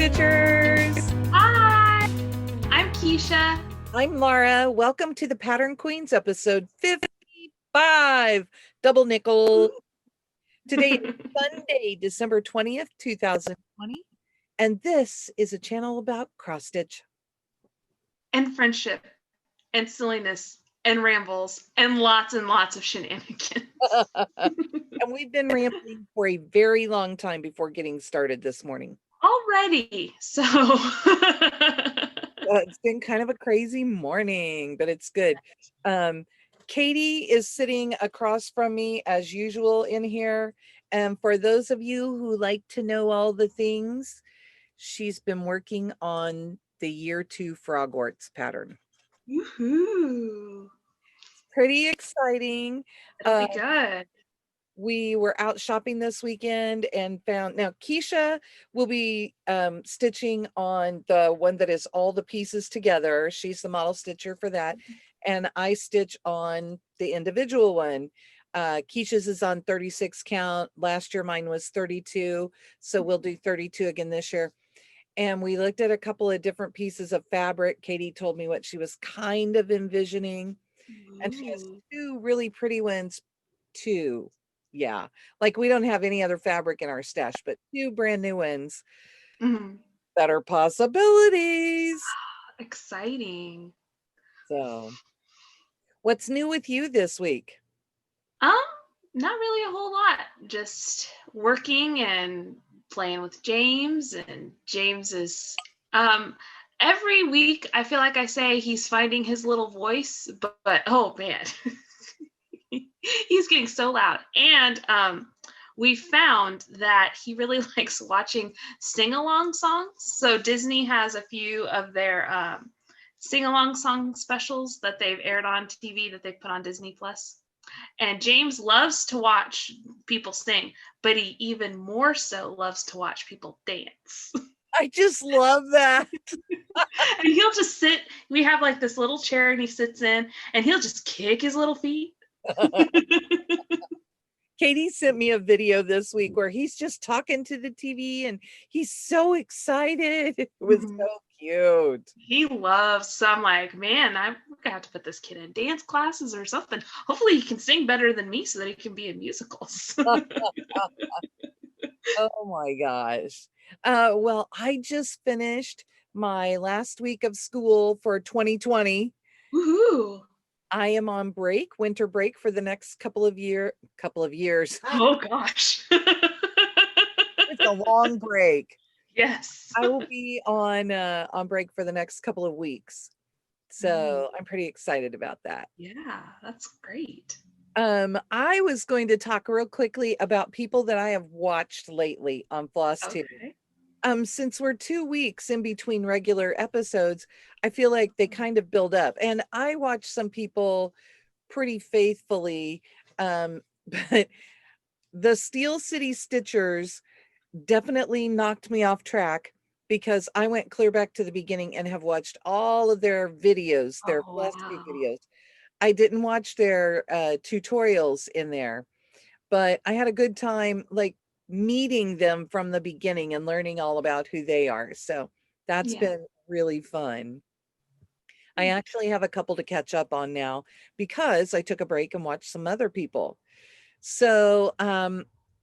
Stitchers! Hi, I'm Keisha. I'm Laura. Welcome to the Pattern Queens episode 55, double nickel. Today is Sunday, December 20th, 2020, and this is a channel about cross stitch. And friendship, and silliness, and rambles, and lots of shenanigans. And we've been rambling for a very long time before getting started this morning. Already, so. It's been kind of a crazy morning, but it's good. Katie is sitting across from me as usual in here. And for those of you who like to know all the things, she's been working on the year 2 Frogwarts pattern. Woohoo! Pretty exciting. That'll be good. We were out shopping this weekend and found, now Keisha will be stitching on the one that is all the pieces together. She's the model stitcher for that. And I stitch on the individual one. Keisha's is on 36 count. Last year mine was 32. So we'll do 32 again this year. And we looked at a couple of different pieces of fabric. Katie told me what she was kind of envisioning. And she has two really pretty ones too. Yeah, like we don't have any other fabric in our stash, but two brand new ones. Better possibilities. Exciting. So what's new with you this week? Not really a whole lot. Just working and playing with James, and James is every week I feel like I say he's finding his little voice, but oh man. He's getting so loud. And we found that he really likes watching sing-along songs. So Disney has a few of their sing-along song specials that they've aired on TV that they've put on Disney Plus. And James loves to watch people sing, but he even more so loves to watch people dance. I just love that. And he'll just sit. We have like this little chair and he sits in and he'll just kick his little feet. Katie sent me a video this week where he's just talking to the TV and he's so excited. It was so cute. He loves, so I'm like, man, I'm gonna have to put this kid in dance classes or something. Hopefully he can sing better than me so that he can be in musicals. Oh my gosh. Well, I just finished my last week of school for 2020. Woohoo! I am on break, winter break for the next couple of years. Oh gosh. It's a long break. Yes. I will be on break for the next couple of weeks. So I'm pretty excited about that. Yeah, that's great. I was going to talk real quickly about people that I have watched lately on Flosstube. Okay. Since we're 2 weeks in between regular episodes, I feel like they kind of build up. And I watch some people pretty faithfully, but the Steel City Stitchers definitely knocked me off track because I went clear back to the beginning and have watched all of their videos, their Flosstube videos. I didn't watch their tutorials in there, but I had a good time, like meeting them from the beginning and learning all about who they are. So that's been really fun. I actually have a couple to catch up on now because I took a break and watched some other people. So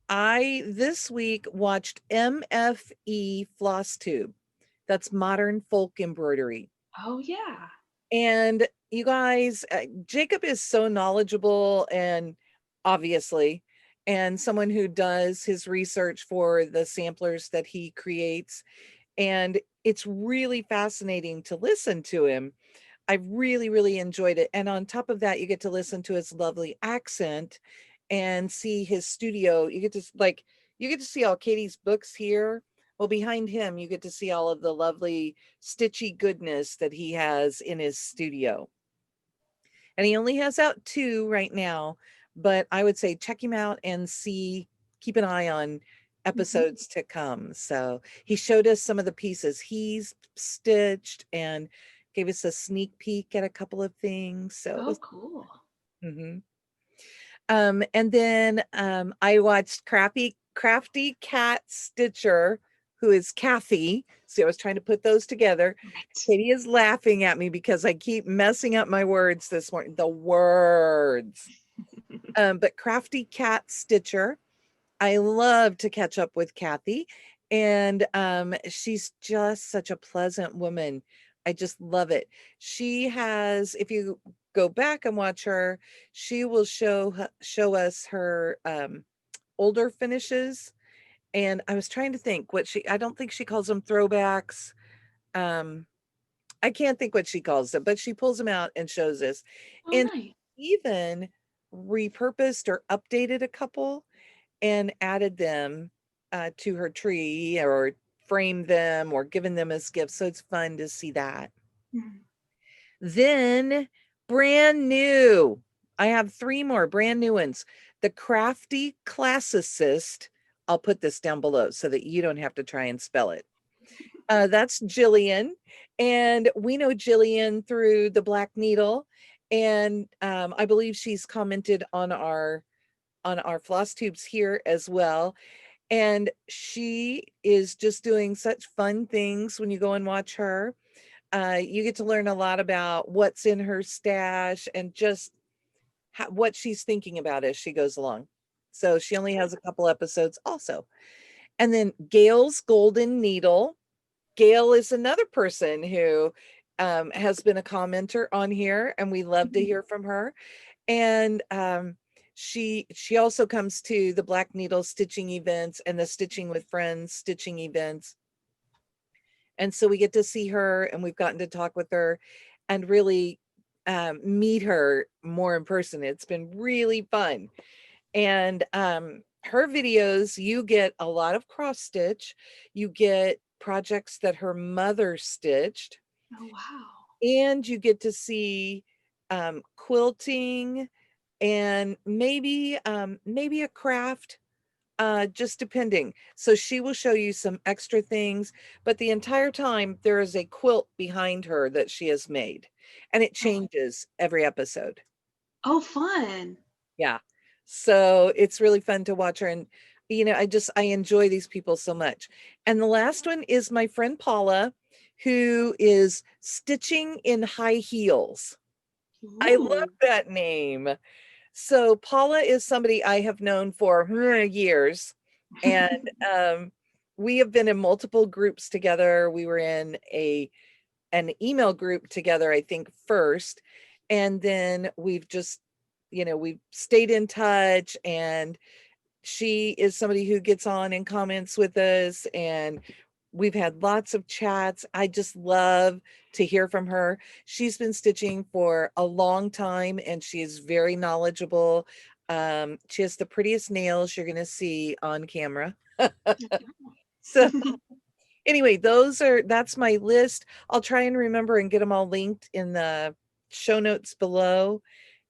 I this week watched MFE Flosstube. That's Modern Folk Embroidery. Oh yeah. And you guys, Jacob is so knowledgeable and obviously, and someone who does his research for the samplers that he creates. And it's really fascinating to listen to him. I really, really enjoyed it. And on top of that, you get to listen to his lovely accent and see his studio. You get to see all Katie's books here. Well, behind him, you get to see all of the lovely stitchy goodness that he has in his studio. And he only has out 2 right now, but I would say check him out and keep an eye on episodes to come. So he showed us some of the pieces he's stitched and gave us a sneak peek at a couple of things. So it was cool. And then I watched Crafty Cat Stitcher who is Kathy. See, I was trying to put those together. Right. Katie is laughing at me because I keep messing up my words this morning. The words. But Crafty Cat Stitcher. I love to catch up with Kathy. And she's just such a pleasant woman. I just love it. She has, if you go back and watch her, she will show us her older finishes. And I was trying to think what I don't think she calls them throwbacks. Um, I can't think what she calls them, but she pulls them out and shows us. Oh, And nice. even repurposed or updated a couple and added them to her tree or framed them or given them as gifts. So it's fun to see that. Mhm. Then brand new, I have 3 more brand new ones. The Crafty Classicist. I'll put this down below so that you don't have to try and spell it. That's Jillian. And we know Jillian through the Black Needle. And I believe she's commented on our floss tubes here as well. And she is just doing such fun things when you go and watch her. You get to learn a lot about what's in her stash and just what she's thinking about as she goes along. So she only has a couple episodes also. And then Gail's Golden Needle. Gail is another person who has been a commenter on here, and we love to hear from her. And she also comes to the Black Needle stitching events and the Stitching with Friends stitching events. And so we get to see her, and we've gotten to talk with her and really meet her more in person. It's been really fun. And her videos, you get a lot of cross stitch. You get projects that her mother stitched. Oh, wow. And you get to see quilting and maybe a craft, just depending. So she will show you some extra things, but the entire time there is a quilt behind her that she has made, and it changes every episode. Oh, fun. Yeah. So it's really fun to watch her. And, I enjoy these people so much. And the last one is my friend Paula, who is stitching in high heels. I love Ooh. that name. So Paula is somebody I have known for years. And we have been in multiple groups together. We were in an email group together, I think, first. And then we've just, we've stayed in touch, and she is somebody who gets on and comments with us, and we've had lots of chats. I just love to hear from her. She's been stitching for a long time, and she is very knowledgeable. She has the prettiest nails you're going to see on camera. So anyway, that's my list. I'll try and remember and get them all linked in the show notes below,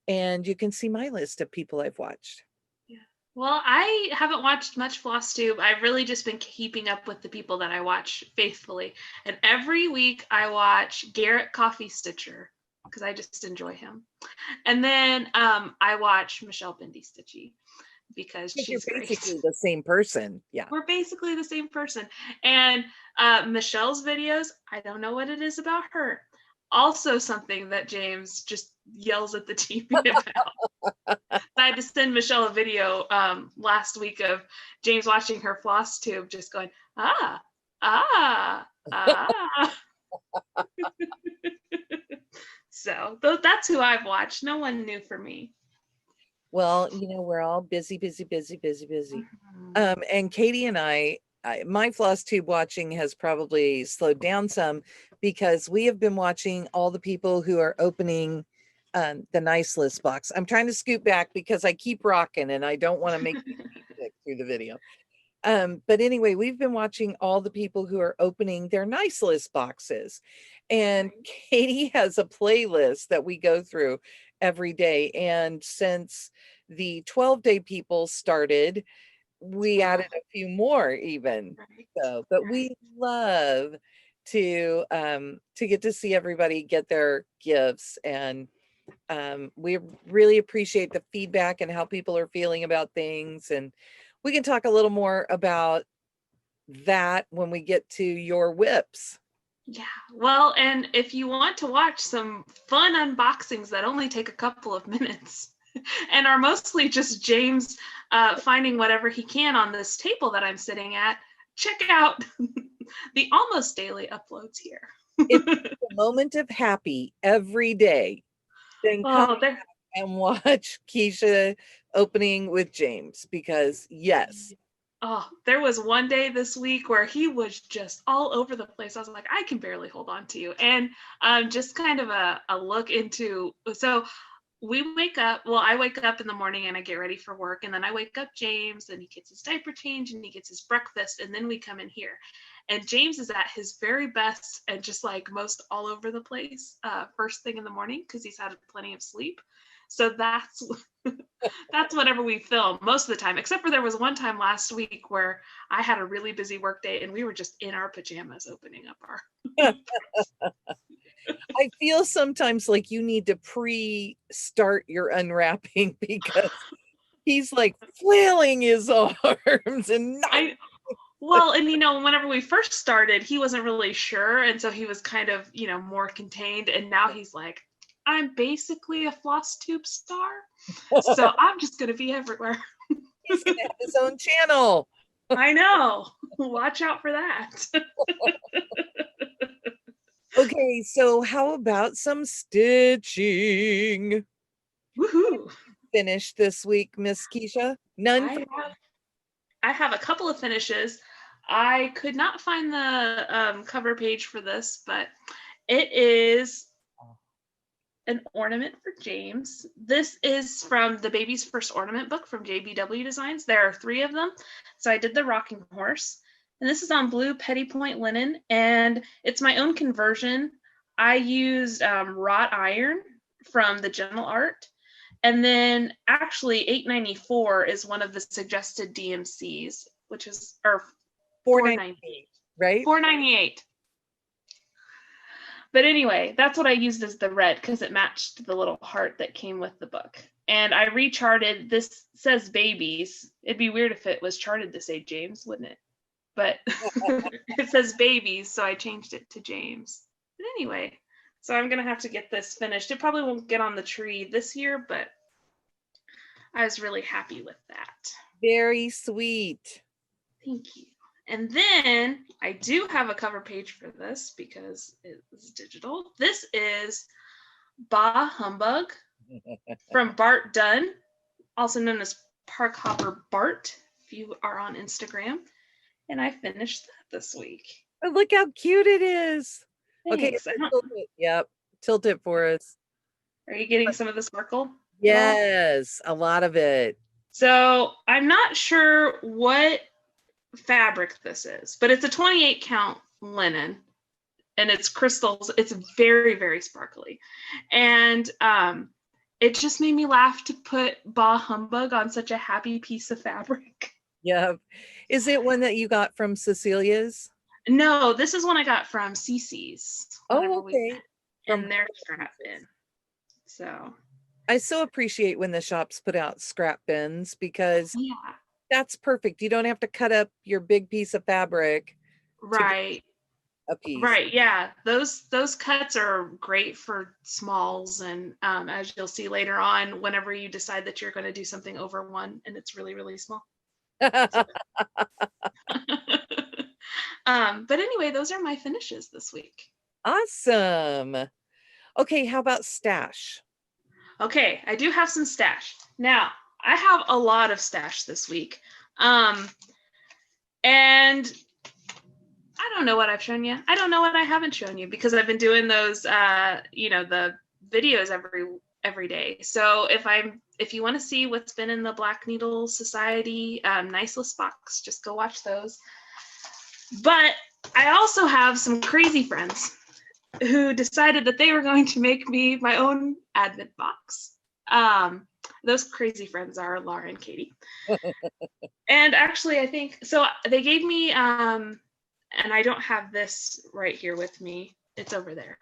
and you can see my list of people I've watched. Yeah. Well, I haven't watched much Flosstube. I've really just been keeping up with the people that I watch faithfully. And every week I watch Garrett Coffee Stitcher because I just enjoy him. And then I watch Michelle Bendy Stitchy because You're she's great. basically the same person. Yeah. We're basically the same person. And Michelle's videos, I don't know what it is about her. Also something that James just yells at the TV about. I had to send Michelle a video last week of James watching her floss tube, just going, ah, ah, ah. So that's who I've watched. No one new for me. Well, we're all busy. Mhm. And Katie and my floss tube watching has probably slowed down some because we have been watching all the people who are opening the nice list box. I'm trying to scoot back because I keep rocking and I don't want to make you sick through the video. But anyway, we've been watching all the people who are opening their nice list boxes. And Katie has a playlist that we go through every day. And since the 12-day people started, we added a few more even. Right. So, but we love to get to see everybody get their gifts, and we really appreciate the feedback and how people are feeling about things. And we can talk a little more about that when we get to your whips. Yeah, well, and if you want to watch some fun unboxings that only take a couple of minutes and are mostly just James finding whatever he can on this table that I'm sitting at, check out the almost daily uploads here. It's a moment of happy every day. Then come and watch Keisha opening with James, because yes. Oh, there was one day this week where he was just all over the place. I was like, I can barely hold on to you. And just kind of a look into, so we wake up, well, I wake up in the morning and I get ready for work, and then I wake up James and he gets his diaper change and he gets his breakfast, and then we come in here. And James is at his very best and just like most all over the place first thing in the morning because he's had plenty of sleep. So that's whatever we film most of the time, except for there was one time last week where I had a really busy work day and we were just in our pajamas opening up our I feel sometimes like you need to pre-start your unwrapping because he's like flailing his arms and well, and whenever we first started, he wasn't really sure, and so he was kind of more contained, and now he's like, I'm basically a Flosstube star, so I'm just going to be everywhere. He's going to have his own channel. I know. Watch out for that. Okay, so how about some stitching? Woohoo! Finished this week, Miss Keisha? None? I have a couple of finishes. I could not find the cover page for this, but it is an ornament for James. This is from the Baby's First Ornament book from JBW Designs. There are 3 of them. So I did the rocking horse. And this is on blue petit point linen. And it's my own conversion. I used wrought iron from the Gentle Art. And then actually $8.94 is one of the suggested DMCs, which is, or $4.98, right? $4.98. But anyway, that's what I used as the red because it matched the little heart that came with the book. And I recharted, this says babies. It'd be weird if it was charted to say James, wouldn't it? But it says babies, so I changed it to James. But anyway, so I'm going to have to get this finished. It probably won't get on the tree this year, but I was really happy with that. Very sweet. Thank you. And then I do have a cover page for this because it is digital. This is Bah Humbug from Bart Dunn, also known as Park Hopper Bart, if you are on Instagram. And I finished that this week. Oh, look how cute it is. Thanks. Okay, tilt it. Yep, tilt it for us. Are you getting some of the sparkle? Yes, a lot of it. So I'm not sure what fabric this is, but it's a 28 count linen and it's crystals. It's very, very sparkly. And it just made me laugh to put Bah Humbug on such a happy piece of fabric. Yeah. Is it one that you got from Cecilia's? No, this is one I got from CC's. Oh, okay. From their scrap bin. So I so appreciate when the shops put out scrap bins because that's perfect. You don't have to cut up your big piece of fabric. Right. A piece. Right. Yeah. Those cuts are great for smalls. And as you'll see later on, whenever you decide that you're going to do something over one and it's really, really small. But anyway, those are my finishes this week. Awesome. Okay. How about stash? Okay. I do have some stash. Now, I have a lot of stash this week. And I don't know what I've shown you. I don't know what I haven't shown you because I've been doing those, the videos every day. So if you want to see what's been in the Black Needle Society nice list box, just go watch those. But I also have some crazy friends who decided that they were going to make me my own advent box. Those crazy friends are Laura and Katie. And actually, I think, so they gave me, and I don't have this right here with me. It's over there.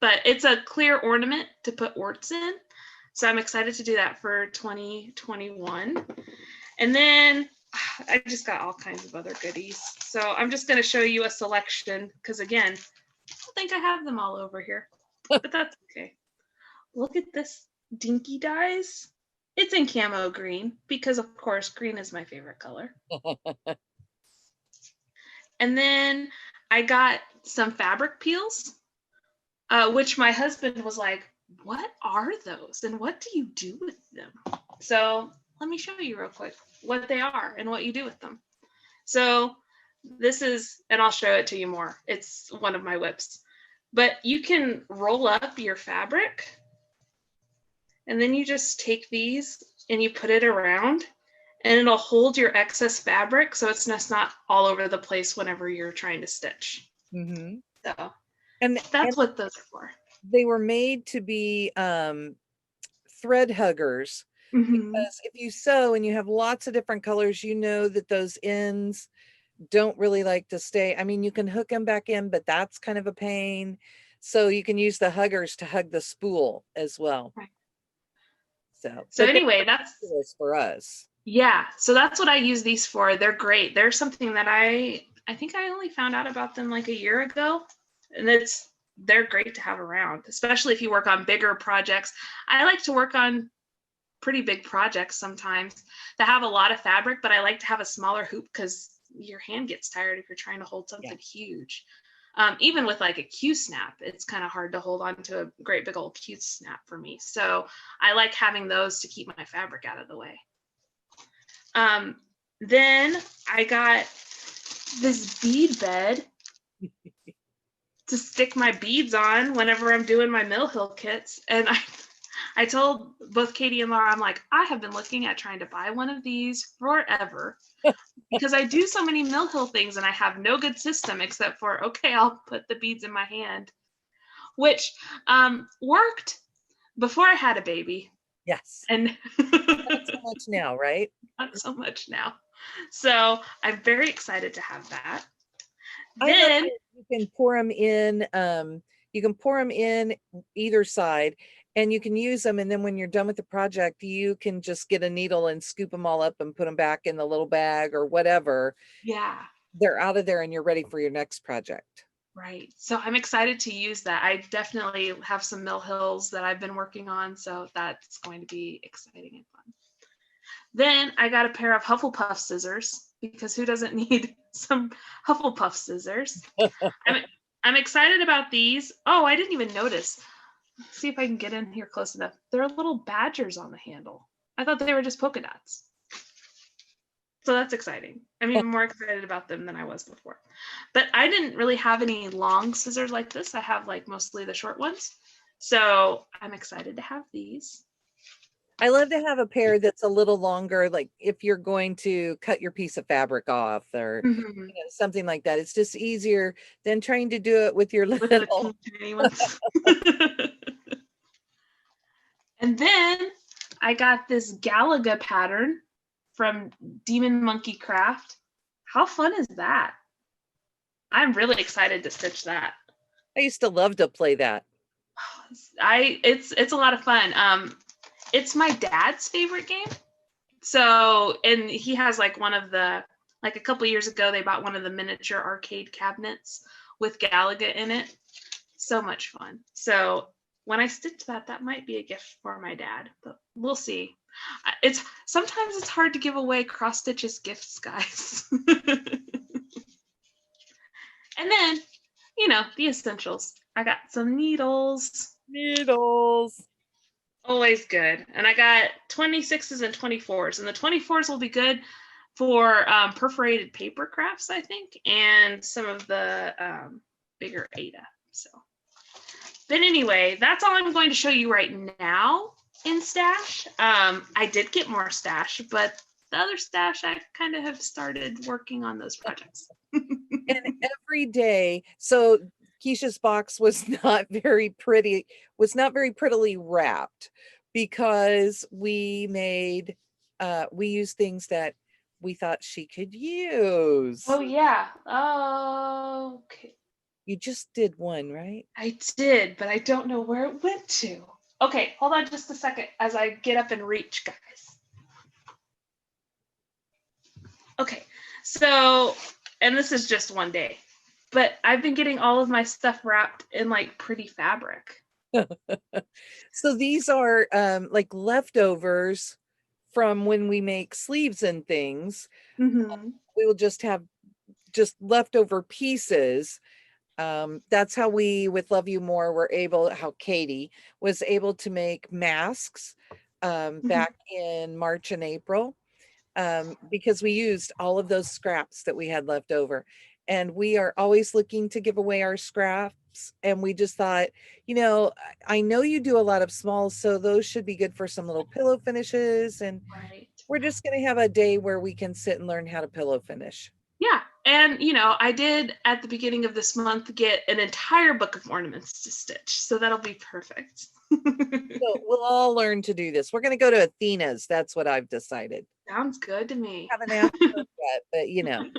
But it's a clear ornament to put warts in. So I'm excited to do that for 2021. And then I just got all kinds of other goodies. So I'm just going to show you a selection because, again, I don't think I have them all over here, but that's okay. Look at this dinky dies. It's in camo green because, of course, green is my favorite color. And then I got some fabric peels, which my husband was like, what are those and what do you do with them? So let me show you real quick what they are and what you do with them. So this is, and I'll show it to you more. It's one of my whips, but you can roll up your fabric and then you just take these and you put it around and it'll hold your excess fabric so it's just not all over the place whenever you're trying to stitch. Mm-hmm. So and that's what those are for. They were made to be thread huggers. Mm-hmm. Because if you sew and you have lots of different colors, you know that those ends don't really like to stay. I mean, you can hook them back in, but that's kind of a pain. So you can use the huggers to hug the spool as well. Right. So anyway, that's for us. Yeah, so that's what I use these for. They're great. They're something that I think I only found out about them like a year ago, and they're great to have around, especially if you work on bigger projects. I like to work on pretty big projects sometimes that have a lot of fabric, but I like to have a smaller hoop because your hand gets tired if you're trying to hold something huge. Even with like a Q-snap, it's kind of hard to hold on to a great big old Q-snap for me. So I like having those to keep my fabric out of the way. Then I got this bead bed to stick my beads on whenever I'm doing my Mill Hill kits. And I told both Katie and Laura, I'm like, I have been looking at trying to buy one of these forever because I do so many Mill Hill things and I have no good system except for, okay, I'll put the beads in my hand, which worked before I had a baby. Yes. And not so much now, right? Not so much now. So I'm very excited to have that. Then you can pour them in. You can pour them in either side, and you can use them. And then when you're done with the project, you can just get a needle and scoop them all up and put them back in the little bag or whatever. Yeah, they're out of there, and you're ready for your next project. Right. So I'm excited to use that. I definitely have some Mill Hills that I've been working on, so that's going to be exciting and fun. Then I got a pair of Hufflepuff scissors because who doesn't need some Hufflepuff scissors? I'm excited about these. Oh, I didn't even notice. Let's see if I can get in here close enough. There are little badgers on the handle. I thought they were just polka dots. So that's exciting. I'm even more excited about them than I was before. But I didn't really have any long scissors like this. I have like mostly the short ones. So I'm excited to have these. I love to have a pair that's a little longer, like if you're going to cut your piece of fabric off or something like that. It's just easier than trying to do it with your little tiny ones. And then I got this Galaga pattern from Demon Monkey Craft. How fun is that? I'm really excited to stitch that. I used to love to play that. It's a lot of fun. It's my dad's favorite game. So, and he has like one of the, like a couple years ago, they bought one of the miniature arcade cabinets with Galaga in it. So much fun. So when I stitch that, that might be a gift for my dad, but we'll see. Sometimes it's hard to give away cross stitches gifts, guys. And then, the essentials. I got some needles. Always good. And I got 26s and 24s. And the 24s will be good for perforated paper crafts, I think, and some of the bigger Ada. So, but anyway, that's all I'm going to show you right now in stash. I did get more stash, but the other stash, I kind of have started working on those projects. And every day, so Keisha's box was not very prettily wrapped because we used things that we thought she could use. Oh yeah. Oh, okay. You just did one, right? I did, but I don't know where it went to. Okay, hold on just a second as I get up and reach, guys. Okay, so, and this is just one day, but I've been getting all of my stuff wrapped in like pretty fabric. So these are like leftovers from when we make sleeves and things. Mm-hmm. We will just have just leftover pieces. That's how we, with Love You More, were able, how Katie was able to make masks back in March and April, because we used all of those scraps that we had left over. And we are always looking to give away our scraps. And we just thought, I know you do a lot of smalls, so those should be good for some little pillow finishes. And Right. we're just going to have a day where we can sit and learn how to pillow finish. Yeah. And, I did at the beginning of this month get an entire book of ornaments to stitch. So that'll be perfect. So we'll all learn to do this. We're going to go to Athena's. That's what I've decided. Sounds good to me. Haven't asked her yet, but You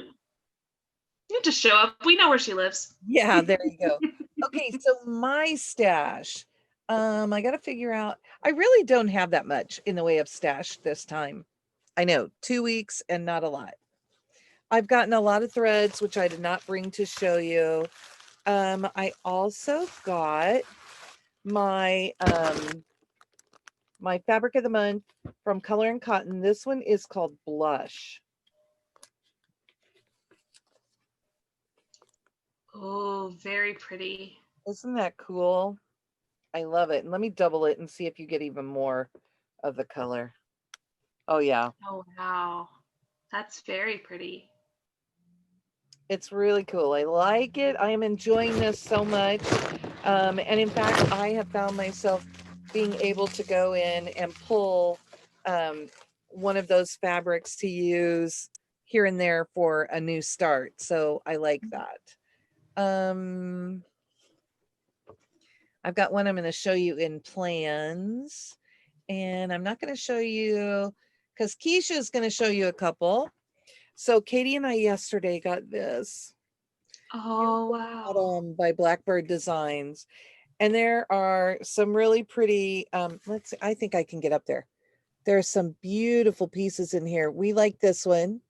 just show up. We know where she lives. yeah, there you go. Okay, so my stash. I got to figure out. I really don't have that much in the way of stash this time. I know, 2 weeks and not a lot. I've gotten a lot of threads, which I did not bring to show you. I also got my my fabric of the month from Color and Cotton. This one is called Blush. Oh, very pretty. Isn't that cool? I love it. And let me double it and see if you get even more of the color. Oh yeah. Oh, wow. That's very pretty. It's really cool. I like it. I am enjoying this so much. And in fact, I have found myself being able to go in and pull one of those fabrics to use here and there for a new start. So I like that. I've got one I'm going to show you in plans. And I'm not going to show you because Keisha is going to show you a couple. So Katie and I yesterday got this. Oh, wow. By Blackbird Designs. And there are some really pretty, let's see, I think I can get up there. There are some beautiful pieces in here. We like this one,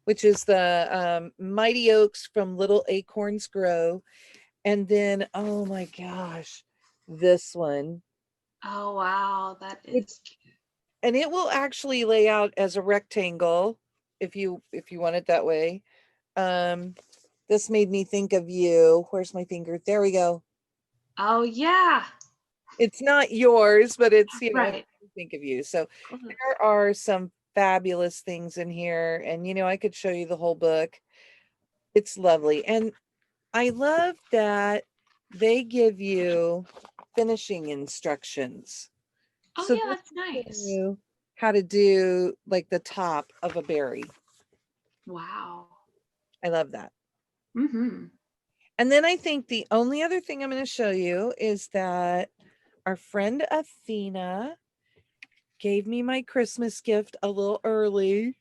which is the Mighty Oaks from Little Acorns Grow. And then, oh my gosh, this one. Oh, wow. That Which, is cute. and it will actually lay out as a rectangle if you want it that way. This made me think of you. Where's my finger? There we go. Oh, yeah. It's not yours, but it's, Right. think of you. So there are some fabulous things in here. And, I could show you the whole book. It's lovely. And I love that they give you finishing instructions. Oh, So yeah, this that's is showing nice. you how to do like the top of a berry. Wow. I love that. Mm-hmm. And then I think the only other thing I'm going to show you is that our friend Athena gave me my Christmas gift a little early.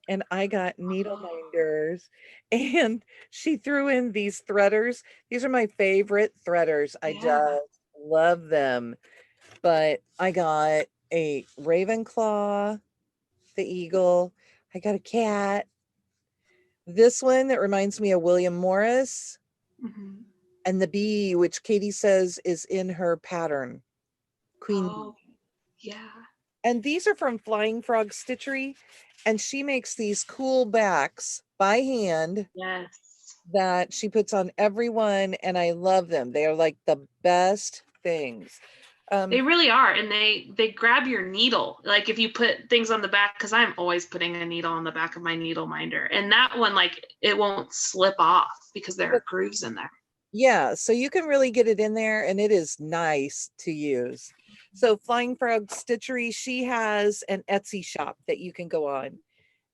And I got needle minders. And she threw in these threaders. These are my favorite threaders. I just love them. But I got a Ravenclaw, the eagle. I got a cat. This one that reminds me of William Morris. And the bee, which Katie says is in her pattern. Queen bee. Yeah. And these are from Flying Frog Stitchery. And she makes these cool backs by hand. Yes. That she puts on everyone. And I love them. They are like the best things. They really are. And they grab your needle. Like if you put things on the back, because I'm always putting a needle on the back of my needle minder. And that one, like it won't slip off because there are grooves in there. Yeah, so you can really get it in there and it is nice to use. So Flying Frog Stitchery, she has an Etsy shop that you can go on.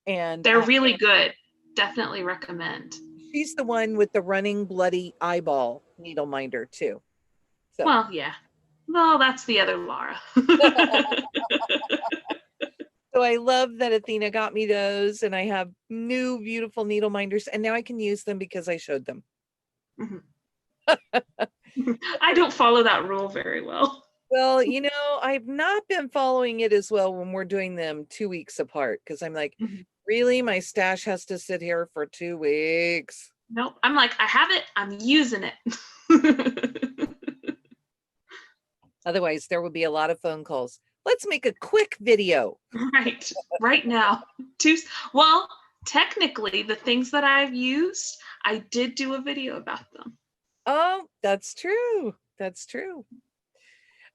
And they're really good. Definitely recommend. She's the one with the running bloody eyeball needle minder too. So. Well, yeah. Well, that's the other Laura. So I love that Athena got me those and I have new beautiful needle minders and now I can use them because I showed them. I don't follow that rule very well. Well, I've not been following it as well when we're doing them 2 weeks apart because I'm like, Mhm. really, my stash has to sit here for 2 weeks. Nope. I'm like, I have it. I'm using it. Otherwise, there would be a lot of phone calls. Let's make a quick video. Right. Right now. Well, technically, the things that I've used, I did do a video about them. Oh, that's true. That's true.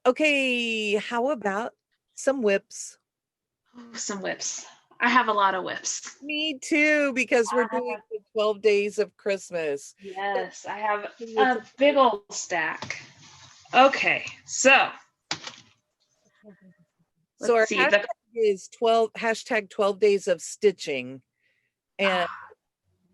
Okay, how about some whips? Oh, some whips. I have a lot of whips. Me too, because we're doing the 12 days of Christmas. Yes, I have a big old stack. Okay, so So our let's see. hashtag is hashtag 12 days of stitching. And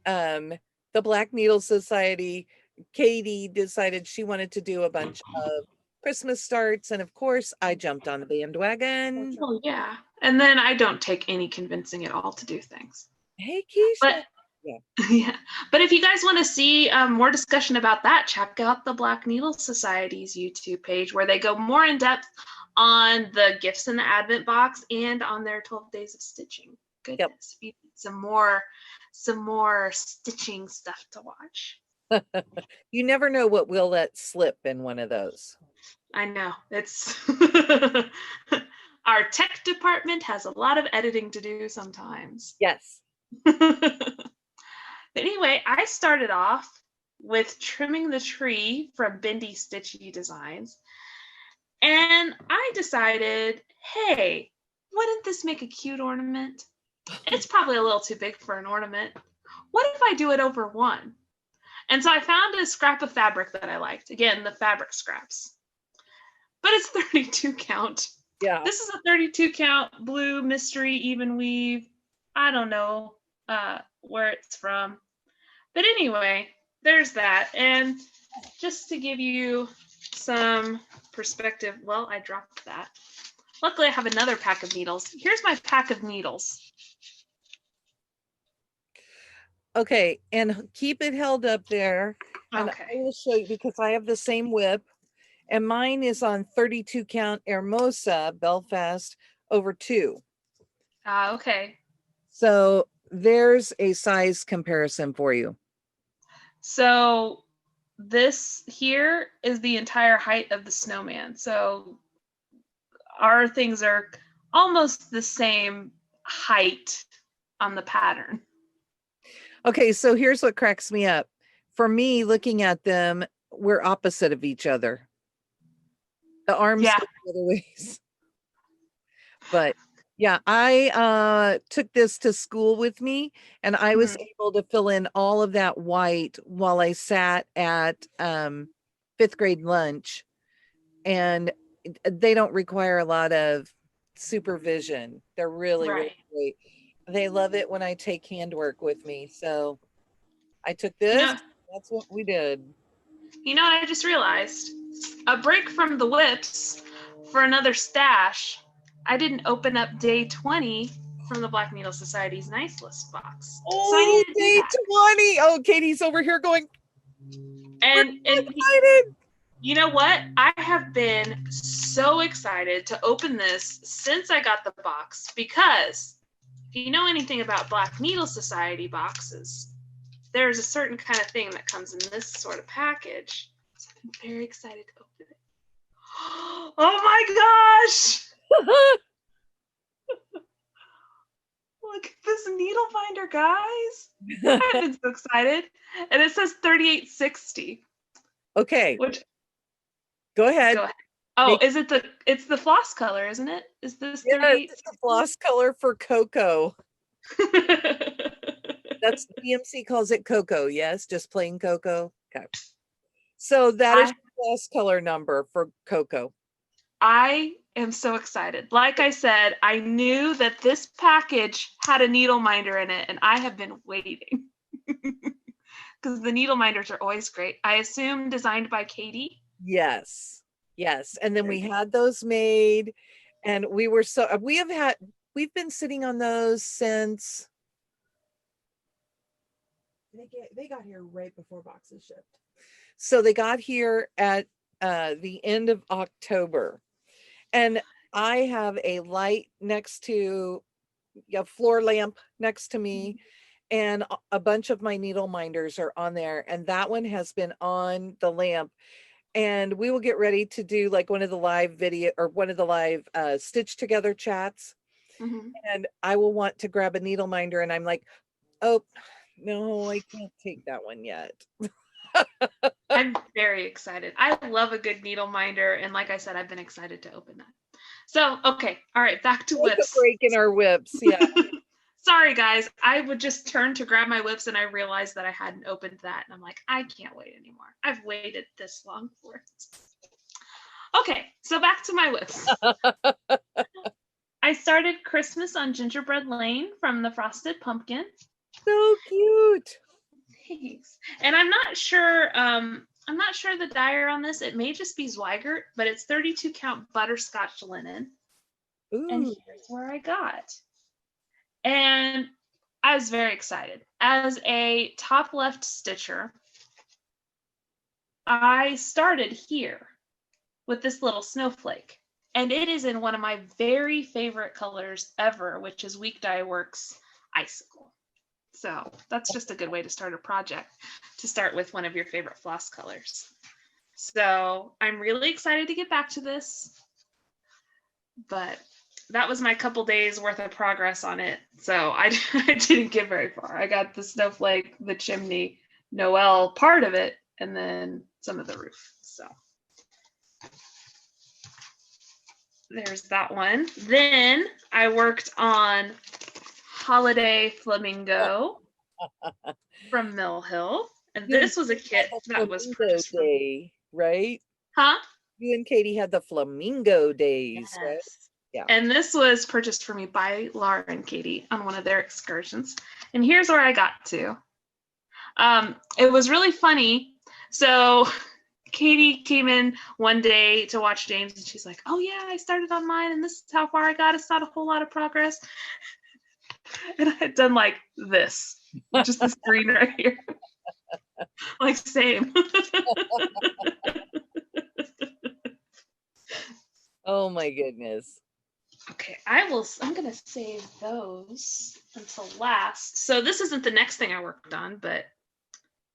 the Black Needle Society, Katie decided she wanted to do a bunch of Christmas starts. And of course, I jumped on the bandwagon. Oh, yeah. And then I don't take any convincing at all to do things. Hey, Keisha. But yeah. But if you guys want to see more discussion about that, check out the Black Needle Society's YouTube page where they go more in depth on the gifts in the Advent box and on their 12 days of stitching. Goodness, yep. Some more stitching stuff to watch. You never know what we'll let slip in one of those. I know. It's our tech department has a lot of editing to do sometimes. Yes. Anyway, I started off with trimming the tree from Bendy Stitchy Designs. And I decided, hey, wouldn't this make a cute ornament? It's probably a little too big for an ornament. What if I do it over one? And so I found a scrap of fabric that I liked. Again, the fabric scraps. But it's 32 count. Yeah. This is a 32 count blue mystery even weave. I don't know where it's from. But anyway, there's that. And just to give you some perspective, well, I dropped that. Luckily, I have another pack of needles. Here's my pack of needles. Okay, and keep it held up there. And okay. I will show you because I have the same whip. And mine is on 32 count Hermosa Belfast over 2. Okay. So there's a size comparison for you. So this here is the entire height of the snowman. So our things are almost the same height on the pattern. Okay, so here's what cracks me up. For me, looking at them, we're opposite of each other. The arms go the other ways. But yeah, I took this to school with me and I was able to fill in all of that white while I sat at 5th grade lunch. And they don't require a lot of supervision. They're really, really great. They love it when I take handwork with me. So I took this. That's what we did. You know what I just realized? A break from the whips for another stash. I didn't open up day 20 from the Black Needle Society's nice list box. Oh, so I need to day 20. Oh, Katie's over here going. And excited. You know what? I have been so excited to open this since I got the box because if you know anything about Black Needle Society boxes, there's a certain kind of thing that comes in this sort of package. So I'm very excited to open it. Oh my gosh! Look at this needle finder, guys. I've been so excited. And it says 3860. Okay. Which Go ahead. Oh, it's the floss color, isn't it? Is this 38? It's the floss color for cocoa. That's DMC calls it cocoa. Yes, just plain cocoa. Okay. So that is the floss color number for cocoa. I am so excited. Like I said, I knew that this package had a needle minder in it, and I have been waiting. Because the needle minders are always great. I assume designed by Katie. Yes. And then we had those made and we've been sitting on those since they got here right before boxes shipped. So they got here at the end of October. And I have a light next to a floor lamp next to me, and a bunch of my needle minders are on there. And that one has been on the lamp. And we will get ready to do like one of the live video or one of the live stitch together chats. Mm-hmm. And I will want to grab a needle minder, and I'm like, oh, no, I can't take that one yet. I'm very excited. I love a good needle minder. And like I said, I've been excited to open that. So, okay. All right. Back to Take a whips. break in our whips. Yeah. Sorry, guys. I would just turn to grab my whips and I realized that I hadn't opened that. And I'm like, I can't wait anymore. I've waited this long for it. Okay. So back to my whips. I started Christmas on Gingerbread Lane from the Frosted Pumpkin. So cute. Thanks. And I'm not sure the dyer on this. It may just be Zweigart, but it's 32 count butterscotch linen. Ooh. And here's where I got. And I was very excited. As a top left stitcher, I started here with this little snowflake. And it is in one of my very favorite colors ever, which is Week Dye Works Icicle. So that's just a good way to start a project, to start with one of your favorite floss colors. So I'm really excited to get back to this, but that was my couple days worth of progress on it. So I didn't get very far. I got the snowflake, the chimney, Noel part of it, and then some of the roof. So there's that one. Then I worked on Holiday Flamingo from Mill Hill. And this was a kit that was purchased from day, right? Huh? You and Katie had the Flamingo days, Yes. right? Yeah. And this was purchased for me by Laura and Katie on one of their excursions. And here's where I got to. It was really funny. So Katie came in one day to watch James, and she's like, oh yeah, I started on mine, and this is how far I got. It's not a whole lot of progress. And I had done like this, just the screen right here. Like, same. Oh my goodness. Okay, I'm gonna save those until last. So this isn't the next thing I worked on, but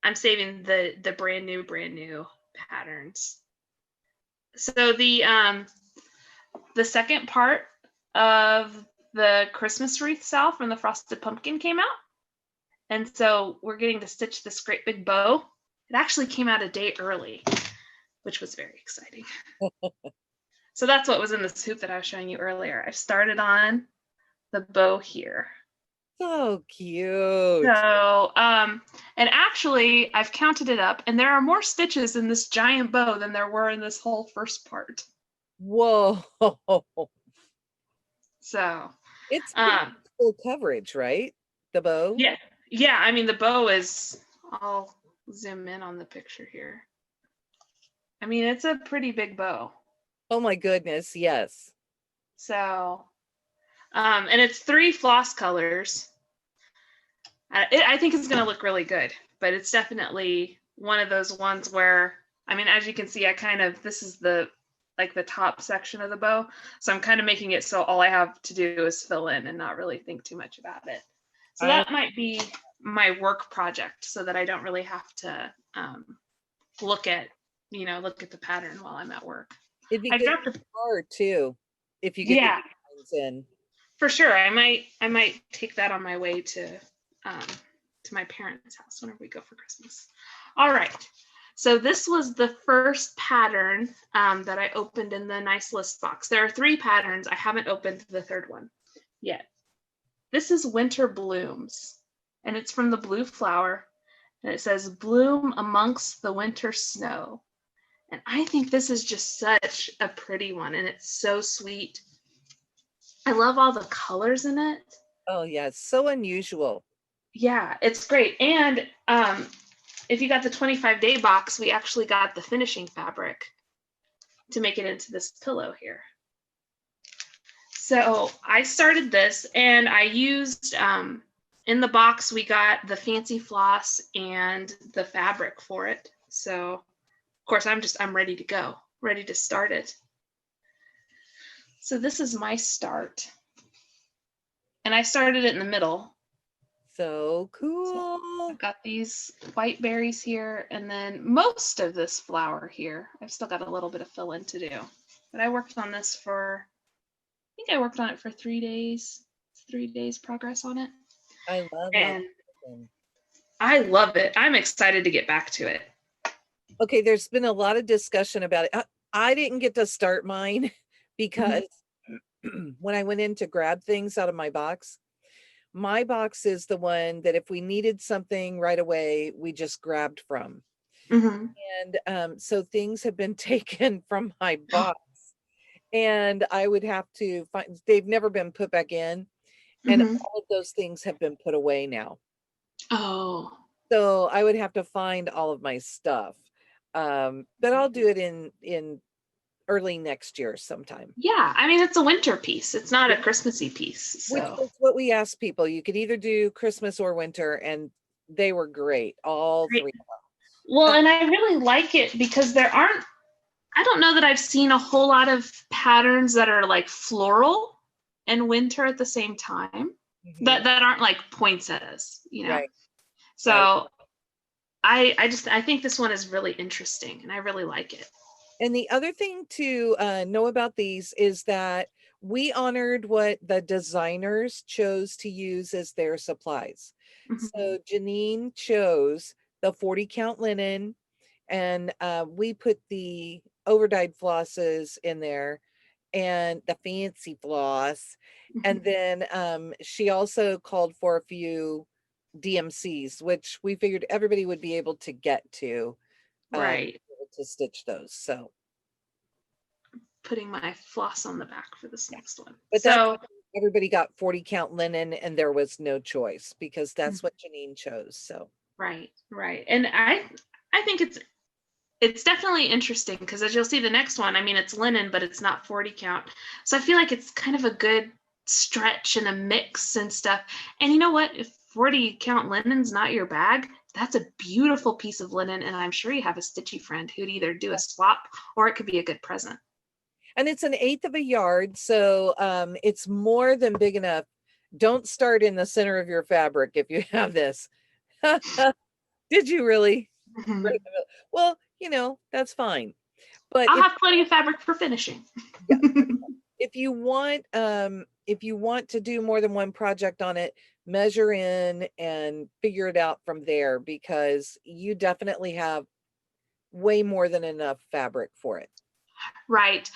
I'm saving the brand new patterns. So the second part of the Christmas wreath Sal from the Frosted Pumpkin came out. And so we're getting to stitch this great big bow. It actually came out a day early, which was very exciting. So that's what was in this hoop that I was showing you earlier. I started on the bow here. So cute. So, and actually I've counted it up, and there are more stitches in this giant bow than there were in this whole first part. Whoa. So It's full coverage, right? The bow? Yeah. Yeah, I mean the bow is, I'll zoom in on the picture here. I mean, it's a pretty big bow. Oh my goodness, yes. So, and it's 3 floss colors. I think it's going to look really good, but it's definitely one of those ones where, I mean, as you can see, this is the top section of the bow. So I'm kind of making it so all I have to do is fill in and not really think too much about it. So that might be my work project, so that I don't really have to look at the pattern while I'm at work. It'd be good for too, if you get the designs in. For sure. I might take that on my way to my parents' house whenever we go for Christmas. All right. So this was the first pattern that I opened in the nice list box. There are 3 patterns. I haven't opened the third one yet. This is Winter Blooms, and it's from the Blue Flower, and it says, bloom amongst the winter snow. And I think this is just such a pretty one, and it's so sweet. I love all the colors in it. Oh yeah, it's so unusual. Yeah, it's great. And if you got the 25-day box, we actually got the finishing fabric to make it into this pillow here. So I started this, and I used, in the box, we got the fancy floss and the fabric for it. So of course, I'm ready to go, ready to start it. So this is my start. And I started it in the middle. So cool. So I've got these white berries here, and then most of this flower here. I've still got a little bit of fill in to do. But I worked on this for, I think I worked on it for 3 days. 3 days progress on it. I love And that. I love it. I'm excited to get back to it. Okay, there's been a lot of discussion about it. I didn't get to start mine because when I went in to grab things out of my box is the one that if we needed something right away, we just grabbed from. And so things have been taken from my box, and I would have to find, they've never been put back in, and all of those things have been put away now. Oh. So I would have to find all of my stuff. But I'll do it in early next year sometime. Yeah, I mean, it's a winter piece. It's not a Christmassy piece. Which So. was what we asked people. You could either do Christmas or winter, and they were great, all three. Well, and I really like it because I don't know that I've seen a whole lot of patterns that are like floral and winter at the same time, that aren't like poinsettias, you know? Right. So right. I think this one is really interesting, and I really like it. And the other thing to know about these is that we honored what the designers chose to use as their supplies. So Janine chose the 40 count linen, and we put the overdyed flosses in there and the fancy floss. And then she also called for a few DMCs, which we figured everybody would be able to get to. Right. To stitch those. So putting my floss on the back for this next one. But so everybody got 40 count linen, and there was no choice because that's what Janine chose. So right. And I think it's definitely interesting because as you'll see the next one, I mean, it's linen, but it's not 40 count. So I feel like it's kind of a good stretch and a mix and stuff. And you know what? If 40 count linen's not your bag, that's a beautiful piece of linen. And I'm sure you have a stitchy friend who'd either do a swap, or it could be a good present. And it's 1/8 of a yard. So it's more than big enough. Don't start in the center of your fabric if you have this. Did you really? Well, you know, that's fine. But I'll have plenty of fabric for finishing. Yeah. If you want to do more than one project on it, measure in and figure it out from there, because you definitely have way more than enough fabric for it. Right.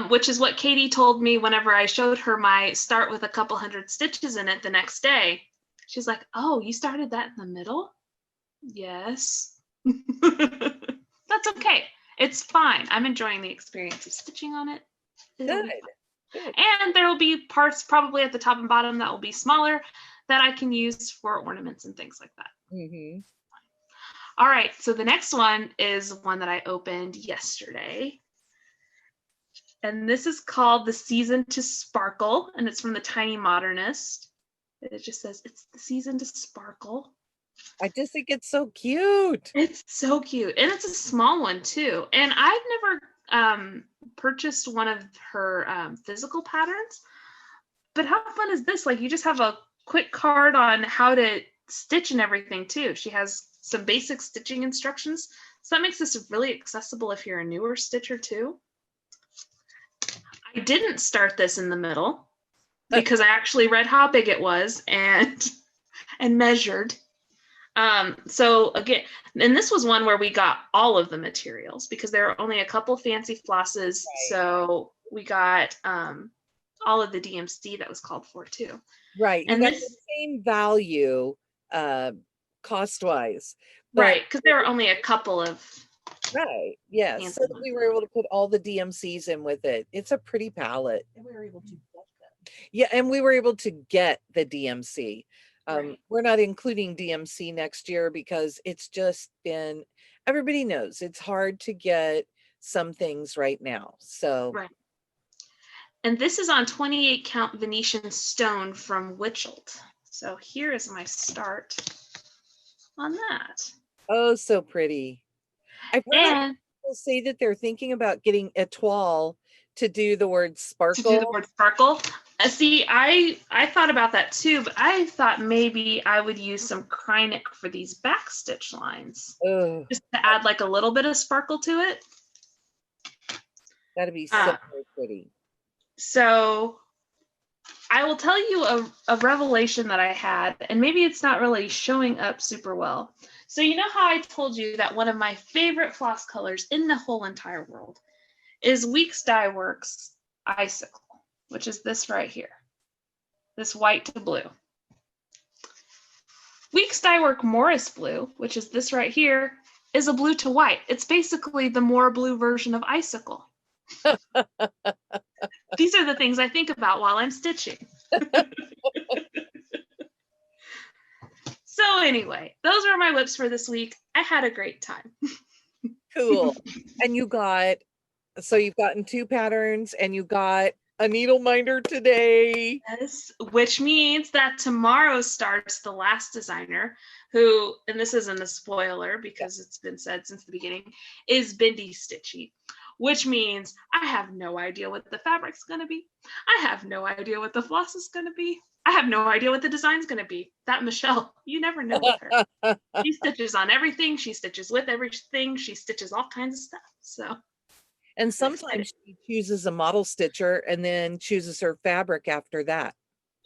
Which is what Katie told me whenever I showed her my start with a couple hundred stitches in it the next day. She's like, oh, you started that in the middle? Yes. That's okay. It's fine. I'm enjoying the experience of stitching on it. Good. And there will be parts probably at the top and bottom that will be smaller that I can use for ornaments and things like that. All right. So the next one is one that I opened yesterday. And this is called The Season to Sparkle, and it's from the Tiny Modernist. It just says, it's the season to sparkle. I just think it's so cute. It's so cute. And it's a small one, too. And I've never purchased one of her physical patterns. But how fun is this? Like, you just have a quick card on how to stitch and everything, too. She has some basic stitching instructions. So that makes this really accessible if you're a newer stitcher, too. I didn't start this in the middle because I actually read how big it was and measured. So again, and this was one where we got all of the materials because there are only a couple fancy flosses. Right. So we got all of the DMC that was called for too. Right. And that's the same value cost-wise. Right, because there are only a couple of. Right. Yes. So we were able to put all the DMCs in with it. It's a pretty palette. And we were able to get them. Yeah, and we were able to get the DMC. Right. We're not including DMC next year because it's just been, everybody knows it's hard to get some things right now. So right. And this is on 28 count Venetian Stone from Witchelt. So here is my start on that. Oh, so pretty. I've heard people say that they're thinking about getting a toile to do the word To do the sparkle. word sparkle. See, I thought about that too, but I thought maybe I would use some Krynic for these back stitch lines, Oh, just to add like a little bit of sparkle to it. that'd be so pretty. So I will tell you a revelation that I had, and maybe it's not really showing up super well. So you know how I told you that one of my favorite floss colors in the whole entire world is Weeks Dye Works Icicle, which is this right here, this white to blue. Weeks Dye Work Morris Blue, which is this right here, is a blue to white. It's basically the more blue version of Icicle. These are the things I think about while I'm stitching. So anyway, those were my whips for this week. I had a great time. Cool. And you've gotten 2 patterns and you got a needle minder today. Yes, which means that tomorrow starts the last designer who, and this isn't a spoiler because it's been said since the beginning, is Bendy Stitchy, which means I have no idea what the fabric's going to be. I have no idea what the floss is going to be. I have no idea what the design's going to be. That Michelle, you never know with her. She stitches on everything. She stitches with everything. She stitches all kinds of stuff. So, and sometimes she chooses a model stitcher and then chooses her fabric after that.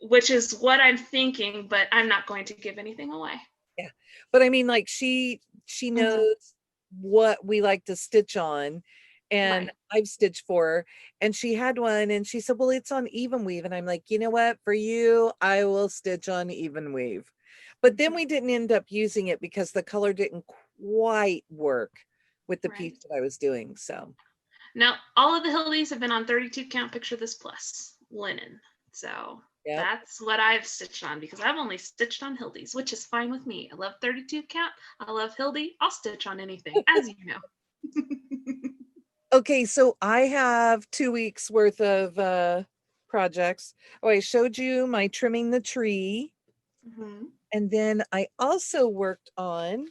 Which is what I'm thinking, but I'm not going to give anything away. Yeah. But I mean, like she knows what we like to stitch on. And Right. I've stitched for her, and she had one and she said, well, it's on evenweave. And I'm like, you know what, for you, I will stitch on evenweave. But then we didn't end up using it because the color didn't quite work with the piece that I was doing. So now all of the Hildies have been on 32 count picture this plus linen. So that's what I've stitched on because I've only stitched on Hildies, which is fine with me. I love 32 count. I love Hildy. I'll stitch on anything, as you know. Okay, so I have 2 weeks worth of projects. Oh, I showed you my trimming the tree. And then I also worked on,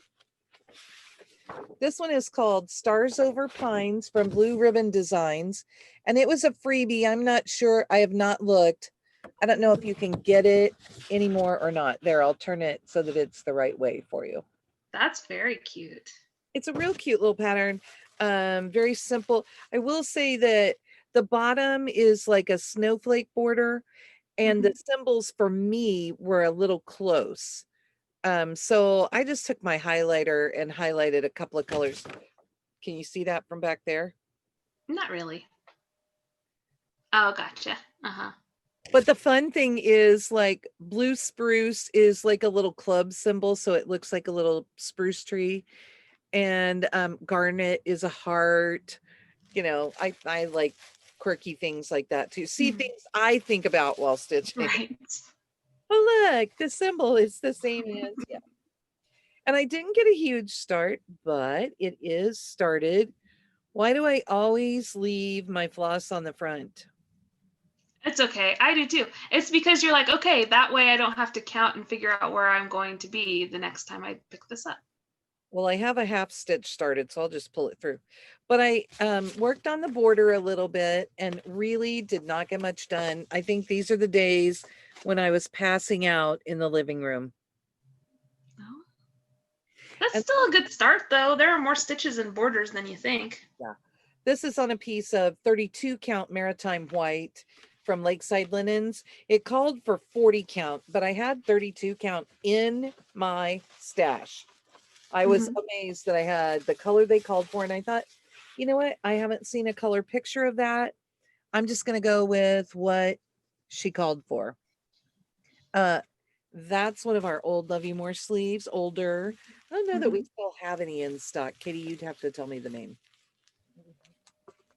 this one is called Stars Over Pines from Blue Ribbon Designs. And it was a freebie. I'm not sure. I have not looked. I don't know if you can get it anymore or not. There, I'll turn it so that it's the right way for you. That's very cute. It's a real cute little pattern. Very simple. I will say that the bottom is like a snowflake border, and the symbols for me were a little close. So I just took my highlighter and highlighted a couple of colors. Can you see that from back there? Not really. Oh, gotcha. But the fun thing is, like, blue spruce is like a little club symbol, so it looks like a little spruce tree. And garnet is a heart. You know, I like quirky things like that too. See, things I think about while stitching. Right. Oh, look, the symbol is the same as, yeah. And I didn't get a huge start, but it is started. Why do I always leave my floss on the front? It's okay. I do too. It's because you're like, okay, that way I don't have to count and figure out where I'm going to be the next time I pick this up. Well, I have a half stitch started, so I'll just pull it through. But I worked on the border a little bit and really did not get much done. I think these are the days when I was passing out in the living room. Oh. That's still a good start, though. There are more stitches and borders than you think. Yeah. This is on a piece of 32 count maritime white from Lakeside Linens. It called for 40 count, but I had 32 count in my stash. I was amazed that I had the color they called for. And I thought, you know what? I haven't seen a color picture of that. I'm just going to go with what she called for. That's one of our old Love You More sleeves, older. I don't know that we still have any in stock. Katie, you'd have to tell me the name.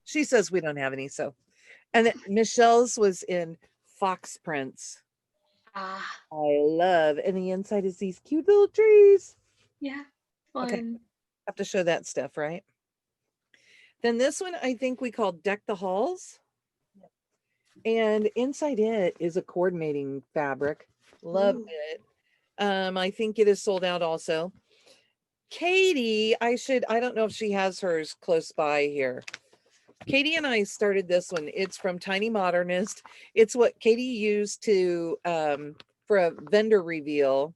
She says we don't have any. So, and Michelle's was in fox prints. I love, and the inside is these cute little trees. Yeah. Fun. Okay. Have to show that stuff, right? Then this one, I think we call Deck the Halls. And inside it is a coordinating fabric. Love it. I think it is sold out also. Katie, I don't know if she has hers close by here. Katie and I started this one. It's from Tiny Modernist. It's what Katie used to for a vendor reveal,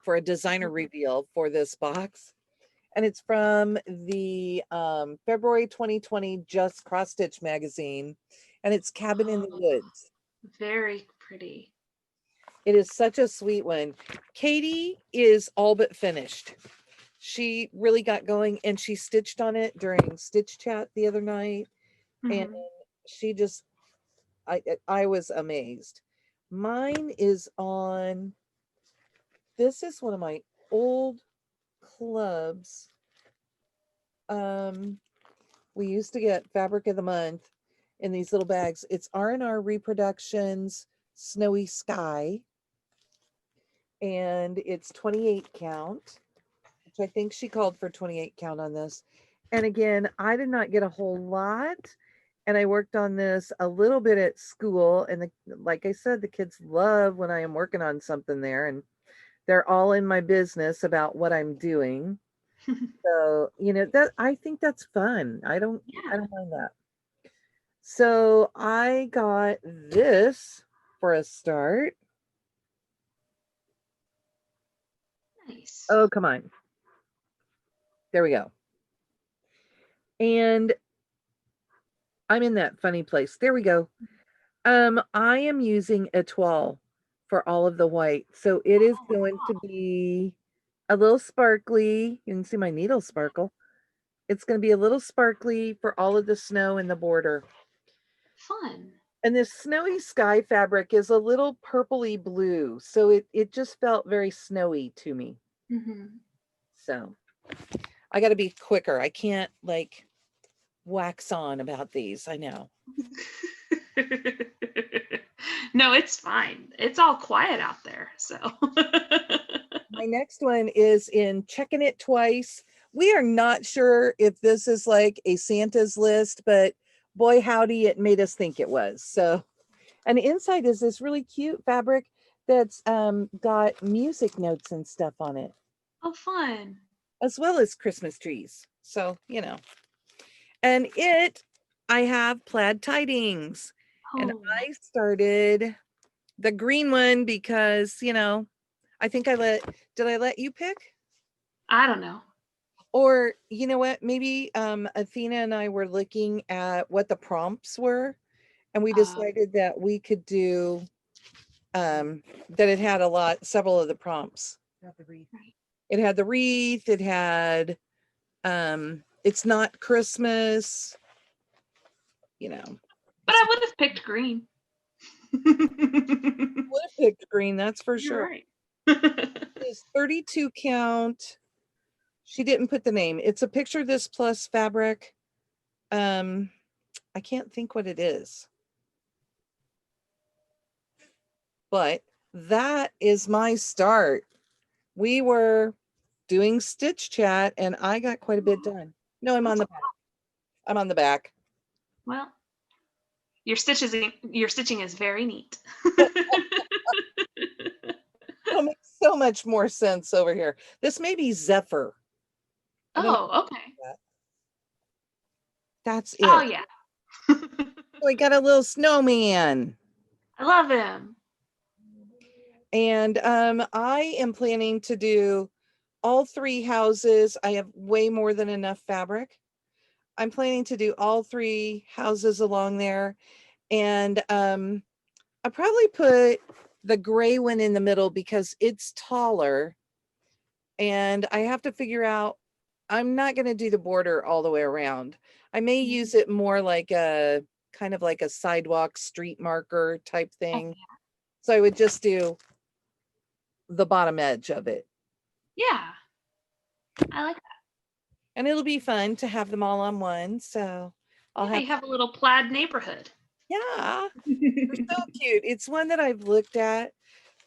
for a designer reveal for this box. And it's from the February 2020 Just Cross Stitch magazine. And it's Cabin in the Woods. Very pretty. It is such a sweet one. Katie is all but finished. She really got going, and she stitched on it during Stitch Chat the other night. And she just, I was amazed. Mine is on, this is one of my old clubs. We used to get Fabric of the Month in these little bags. It's R&R Reproductions Snowy Sky, and it's 28 count, which I think she called for 28 count on this. And again, I did not get a whole lot, and I worked on this a little bit at school, and like I said, the kids love when I am working on something there, and they're all in my business about what I'm doing. So, you know, that, I think that's fun. I don't mind that. So I got this for a start. Nice. Oh, come on. There we go. And I'm in that funny place. There we go. I am using Etoile for all of the white. So it is going to be a little sparkly. You can see my needle sparkle. It's going to be a little sparkly for all of the snow in the border. Fun. And this Snowy Sky fabric is a little purpley blue. So it just felt very snowy to me. So I got to be quicker. I can't like wax on about these. I know. No, it's fine. It's all quiet out there. So my next one is in Checking It Twice. We are not sure if this is like a Santa's list, but boy, howdy, it made us think it was. So, and inside is this really cute fabric that's got music notes and stuff on it. Oh, fun. As well as Christmas trees. So, you know. And I have plaid tidings. And I started the green one because, you know, I think did I let you pick? I don't know. Or, you know what, maybe Athena and I were looking at what the prompts were, and we decided that we could do, that it had several of the prompts. It had the wreath, it had, it's not Christmas, you know. But I would have picked green. Would have picked green, that's for sure. Right. It's 32 count. She didn't put the name. It's a picture this plus fabric. I can't think what it is. But that is my start. We were doing Stitch Chat and I got quite a bit done. No, I'm on the back. I'm on the back. Well, your stitching is very neat. It'll make so much more sense over here. This may be Zephyr. Oh, okay. That's it. Oh, yeah. We got a little snowman. I love him. And I am planning to do all 3 houses. I have way more than enough fabric. I'm planning to do all 3 houses along there. And I probably put the gray one in the middle because it's taller. And I have to figure out, I'm not going to do the border all the way around. I may use it more like a kind of like a sidewalk street marker type thing. Okay. So I would just do the bottom edge of it. Yeah. I like that. And it'll be fun to have them all on one. So I'll have a little plaid neighborhood. Yeah. They're so cute. It's one that I've looked at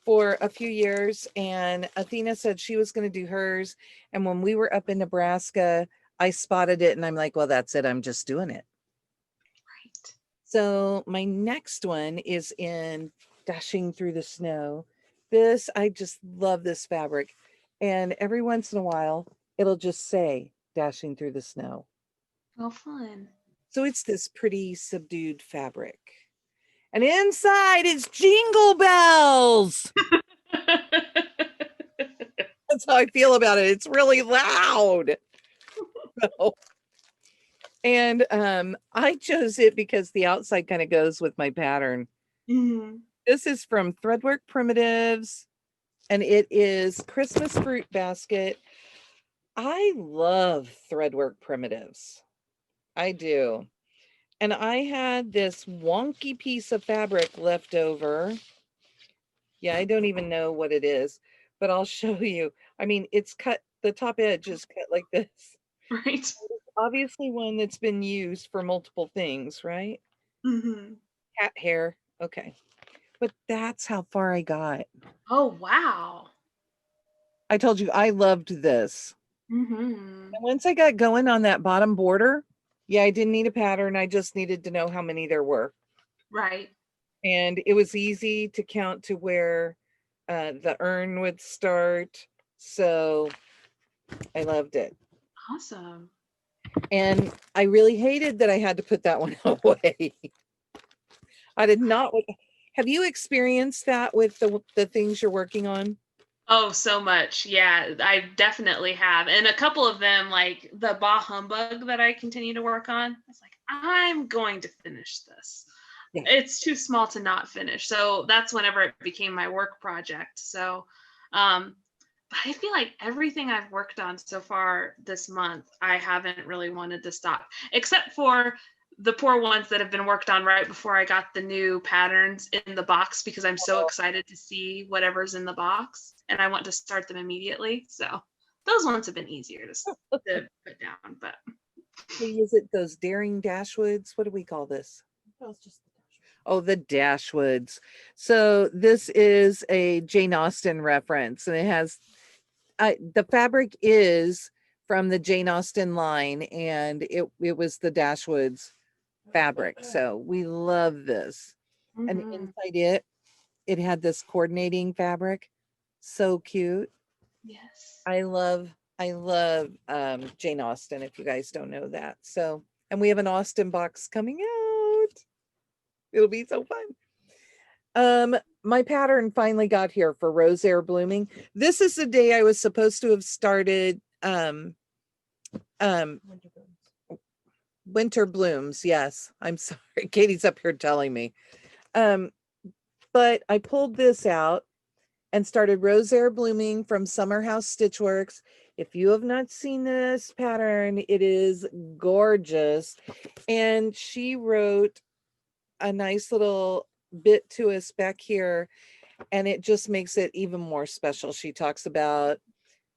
for a few years, and Athena said she was going to do hers. And when we were up in Nebraska, I spotted it and I'm like, well, that's it. I'm just doing it. Right. So my next one is in Dashing Through the Snow. This, I just love this fabric. And every once in a while, it'll just say Dashing Through the Snow. Oh, fun. So it's this pretty subdued fabric. And inside it's jingle bells. That's how I feel about it. It's really loud. And I chose it because the outside kind of goes with my pattern. Mm-hmm. This is from Threadwork Primitives, and it is Christmas fruit basket. I love Threadwork Primitives. I do. And I had this wonky piece of fabric left over. Yeah, I don't even know what it is, but I'll show you. I mean, it's cut, the top edge is cut like this. Right. Obviously one that's been used for multiple things, right? Mm-hmm. Cat hair. Okay. But that's how far I got. Oh, wow. I told you I loved this. Mm-hmm. And once I got going on that bottom border, yeah, I didn't need a pattern. I just needed to know how many there were. Right. And it was easy to count to where the urn would start. So I loved it. Awesome. And I really hated that I had to put that one away. I did not. Have you experienced that with the things you're working on? Oh, so much. Yeah, I definitely have. And a couple of them, like the Bah Humbug that I continue to work on, I was like, I'm going to finish this. Yeah. It's too small to not finish. So that's whenever it became my work project. So, but I feel like everything I've worked on so far this month, I haven't really wanted to stop, except for the poor ones that have been worked on right before I got the new patterns in the box, because I'm so excited to see whatever's in the box and I want to start them immediately. So those ones have been easier to put down. But Is it those daring dashwoods? What do we call this? Oh, the dashwoods. So this is a Jane Austen reference, and it has the fabric is from the Jane Austen line, and it was the dashwoods fabric. So we love this. And inside it had this coordinating fabric. So cute. yes. I love Jane Austen, if you guys don't know that. So, and we have an Austen box coming out. It'll be so fun. My pattern finally got here for Rose Air Blooming. This is the day I was supposed to have started Winter Blooms. Yes, I'm sorry. Katie's up here telling me. But I pulled this out and started Rose Air Blooming from Summer House Stitchworks. If you have not seen this pattern, it is gorgeous. And she wrote a nice little bit to us back here, and it just makes it even more special. She talks about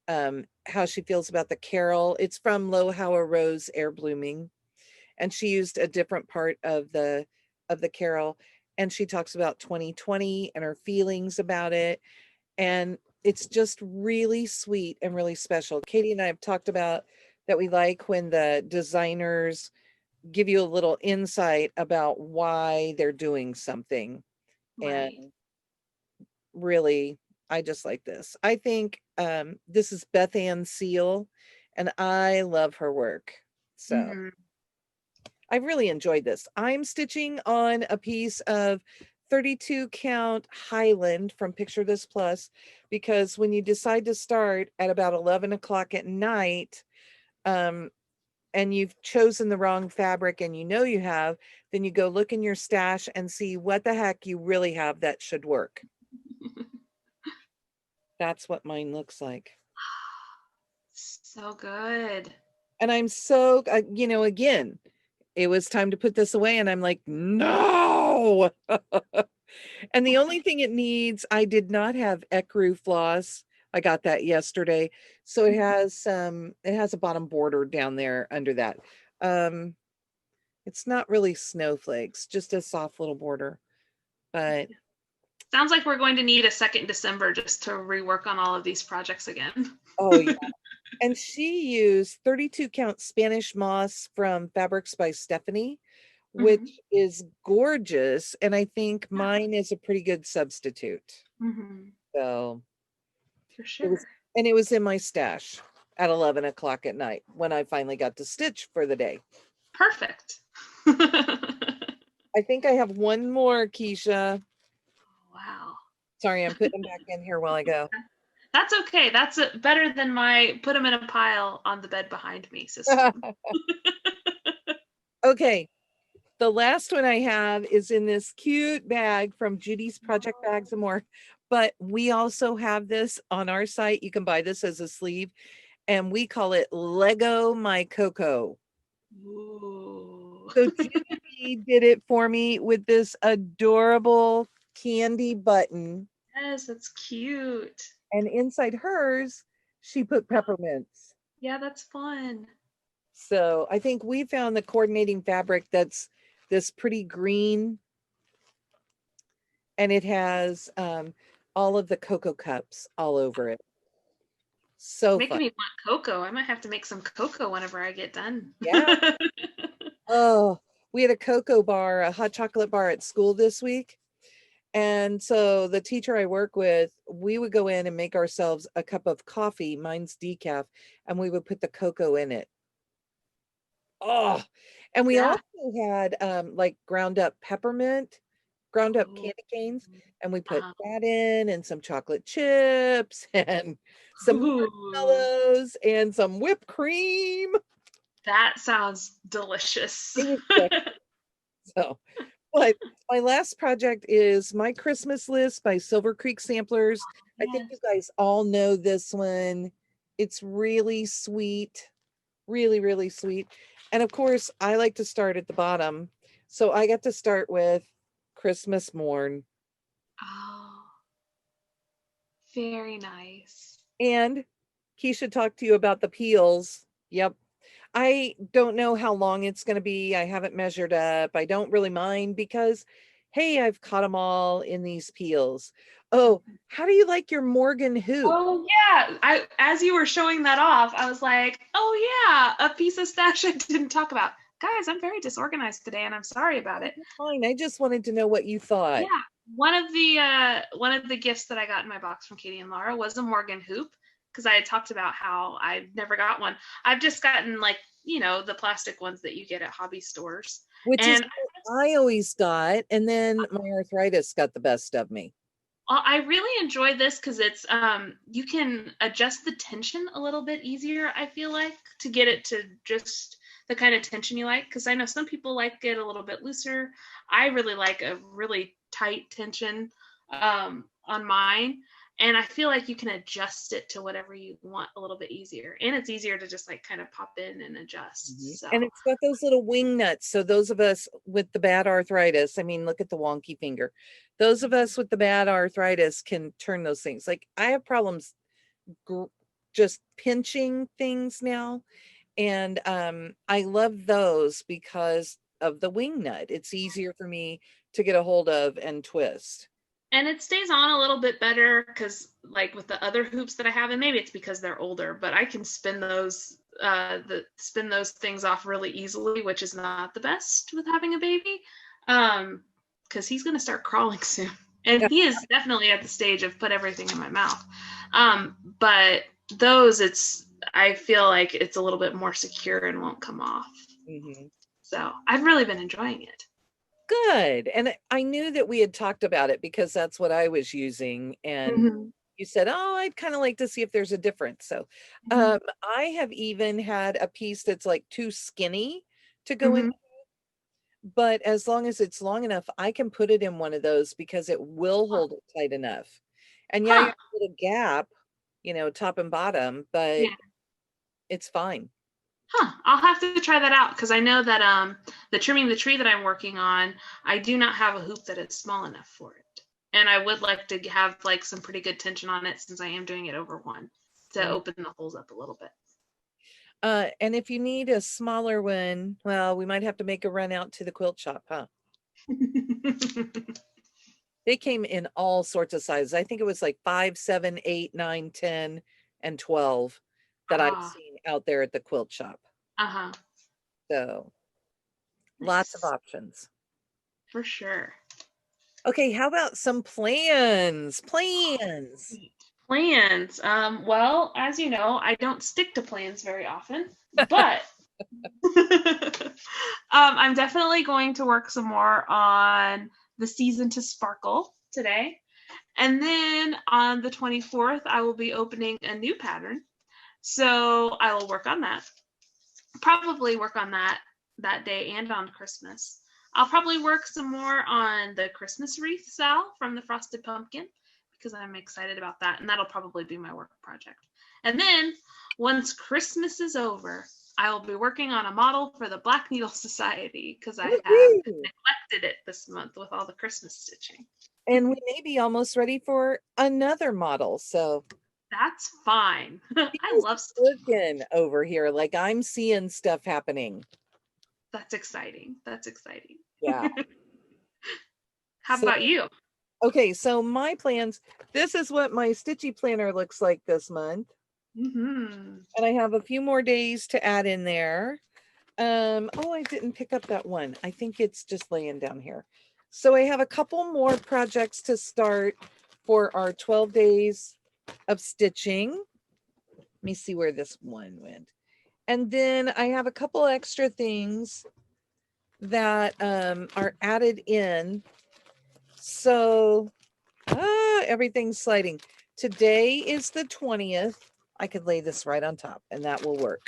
how she feels about the carol. It's from Lohauer Rose Air Blooming, and she used a different part of the carol, and she talks about 2020 and her feelings about it. And it's just really sweet and really special. Katie and I have talked about that we like when the designers give you a little insight about why they're doing something. Right. And really, I just like this. I think this is Beth Ann Seal, and I love her work. So I've really enjoyed this. I'm stitching on a piece of 32 count Highland from Picture This Plus, because when you decide to start at about 11 o'clock at night, and you've chosen the wrong fabric and you know you have, then you go look in your stash and see what the heck you really have that should work. That's what mine looks like. So good. And I'm so, again, it was time to put this away, and I'm like, no. And the only thing it needs, I did not have ecru floss. I got that yesterday. So it has a bottom border down there under that. It's not really snowflakes, just a soft little border. But sounds like we're going to need a second December just to rework on all of these projects again. oh yeah. And she used 32 count Spanish moss from Fabrics by Stephanie, which is gorgeous. And I think mine is a pretty good substitute. So for sure. It was in my stash at 11 o'clock at night when I finally got to stitch for the day. Perfect. I think I have one more, Keisha. Wow. Sorry, I'm putting them back in here while I go. That's okay. That's better than my put them in a pile on the bed behind me system. Okay. The last one I have is in this cute bag from Judy's Project Bags and More. But we also have this on our site. You can buy this as a sleeve, and we call it Lego My Coco. Ooh. So Judy did it for me with this adorable candy button. Yes, that's cute. And inside hers, she put peppermints. Yeah, that's fun. So I think we found the coordinating fabric that's this pretty green, and it has all of the cocoa cups all over it. So Making fun. me want cocoa. I might have to make some cocoa whenever I get done. Yeah. Oh, we had a cocoa bar, a hot chocolate bar at school this week. And so the teacher I work with, we would go in and make ourselves a cup of coffee, mine's decaf, and we would put the cocoa in it. Oh, and we Yeah. also had like ground up peppermint, ground up Ooh. candy canes, and we put Uh-huh. that in and some chocolate chips and some Ooh. marshmallows and some whipped cream. That sounds delicious. It was good. So, but my last project is My Christmas List by Silver Creek Samplers. I think you Yes. guys all know this one. It's really sweet, really, really sweet. And of course, I like to start at the bottom. So I got to start with Christmas Morn. Oh, very nice. And Keisha talked to you about the peels. Yep. I don't know how long it's going to be. I haven't measured up. I don't really mind because, hey, I've caught them all in these peels. Oh, how do you like your Morgan hoop? Oh yeah, I as you were showing that off, I was like, oh yeah, a piece of stash I didn't talk about. Guys, I'm very disorganized today and I'm sorry about it. Fine. I just wanted to know what you thought. Yeah, one of the gifts that I got in my box from Katie and Laura was a Morgan hoop because I had talked about how I've never got one. I've just gotten like, the plastic ones that you get at hobby stores. Which is And what I always got. And then my arthritis got the best of me. I really enjoy this because it's you can adjust the tension a little bit easier, I feel like, to get it to just the kind of tension you like. Because I know some people like it a little bit looser. I really like a really tight tension on mine. And I feel like you can adjust it to whatever you want a little bit easier. And it's easier to just like kind of pop in and adjust. So And it's got those little wing nuts. So those of us with the bad arthritis, I mean, look at the wonky finger. Those of us with the bad arthritis can turn those things. Like I have problems just pinching things now. And I love those because of the wing nut. It's easier for me to get a hold of and twist. and it stays on a little bit better because like with the other hoops that I have, and maybe it's because they're older, but I can spin those things off really easily, which is not the best with having a baby. Because he's gonna start crawling soon. And he is definitely at the stage of put everything in my mouth. But those I feel like it's a little bit more secure and won't come off. Mm-hmm. So I've really been enjoying it. Good. And I knew that we had talked about it because that's what I was using. And Mm-hmm. you said, oh, I'd kind of like to see if there's a difference. So I have even had a piece that's like too skinny to go in, but as long as it's long enough, I can put it in one of those because it will hold it tight enough. And yeah, you have a little gap, top and bottom, but Yeah. it's fine. I'll have to try that out because I know that the trimming the tree that I'm working on, I do not have a hoop that is small enough for it. And I would like to have like some pretty good tension on it since I am doing it over one to open the holes up a little bit. And if you need a smaller one, well, we might have to make a run out to the quilt shop, huh? They came in all sorts of sizes. I think it was like 5, 7, 8, 9, 10, and 12 that I've seen out there at the quilt shop. Uh-huh. So Nice. Lots of options. For sure. Okay, how about some plans? Well, as you know, I don't stick to plans very often, but I'm definitely going to work some more on the Season to Sparkle today. And then on the 24th, I will be opening a new pattern. So I will work on that. Probably work on that day and on Christmas. I'll probably work some more on the Christmas wreath, Sal, from the Frosted Pumpkin, because I'm excited about that. And that'll probably be my work project. And then once Christmas is over, I will be working on a model for the Black Needle Society because I have neglected it this month with all the Christmas stitching. And we may be almost ready for another model. So that's fine. I love working over here. Like I'm seeing stuff happening. That's exciting. That's exciting. Yeah. How about you? Okay, so my plans, this is what my stitchy planner looks like this month. And I have a few more days to add in there. Oh, I didn't pick up that one. I think it's just laying down here. So I have a couple more projects to start for our 12 days of stitching. Let me see where this one went. And then I have a couple extra things that are added in. So everything's sliding. Today is the 20th. I could lay this right on top and that will work.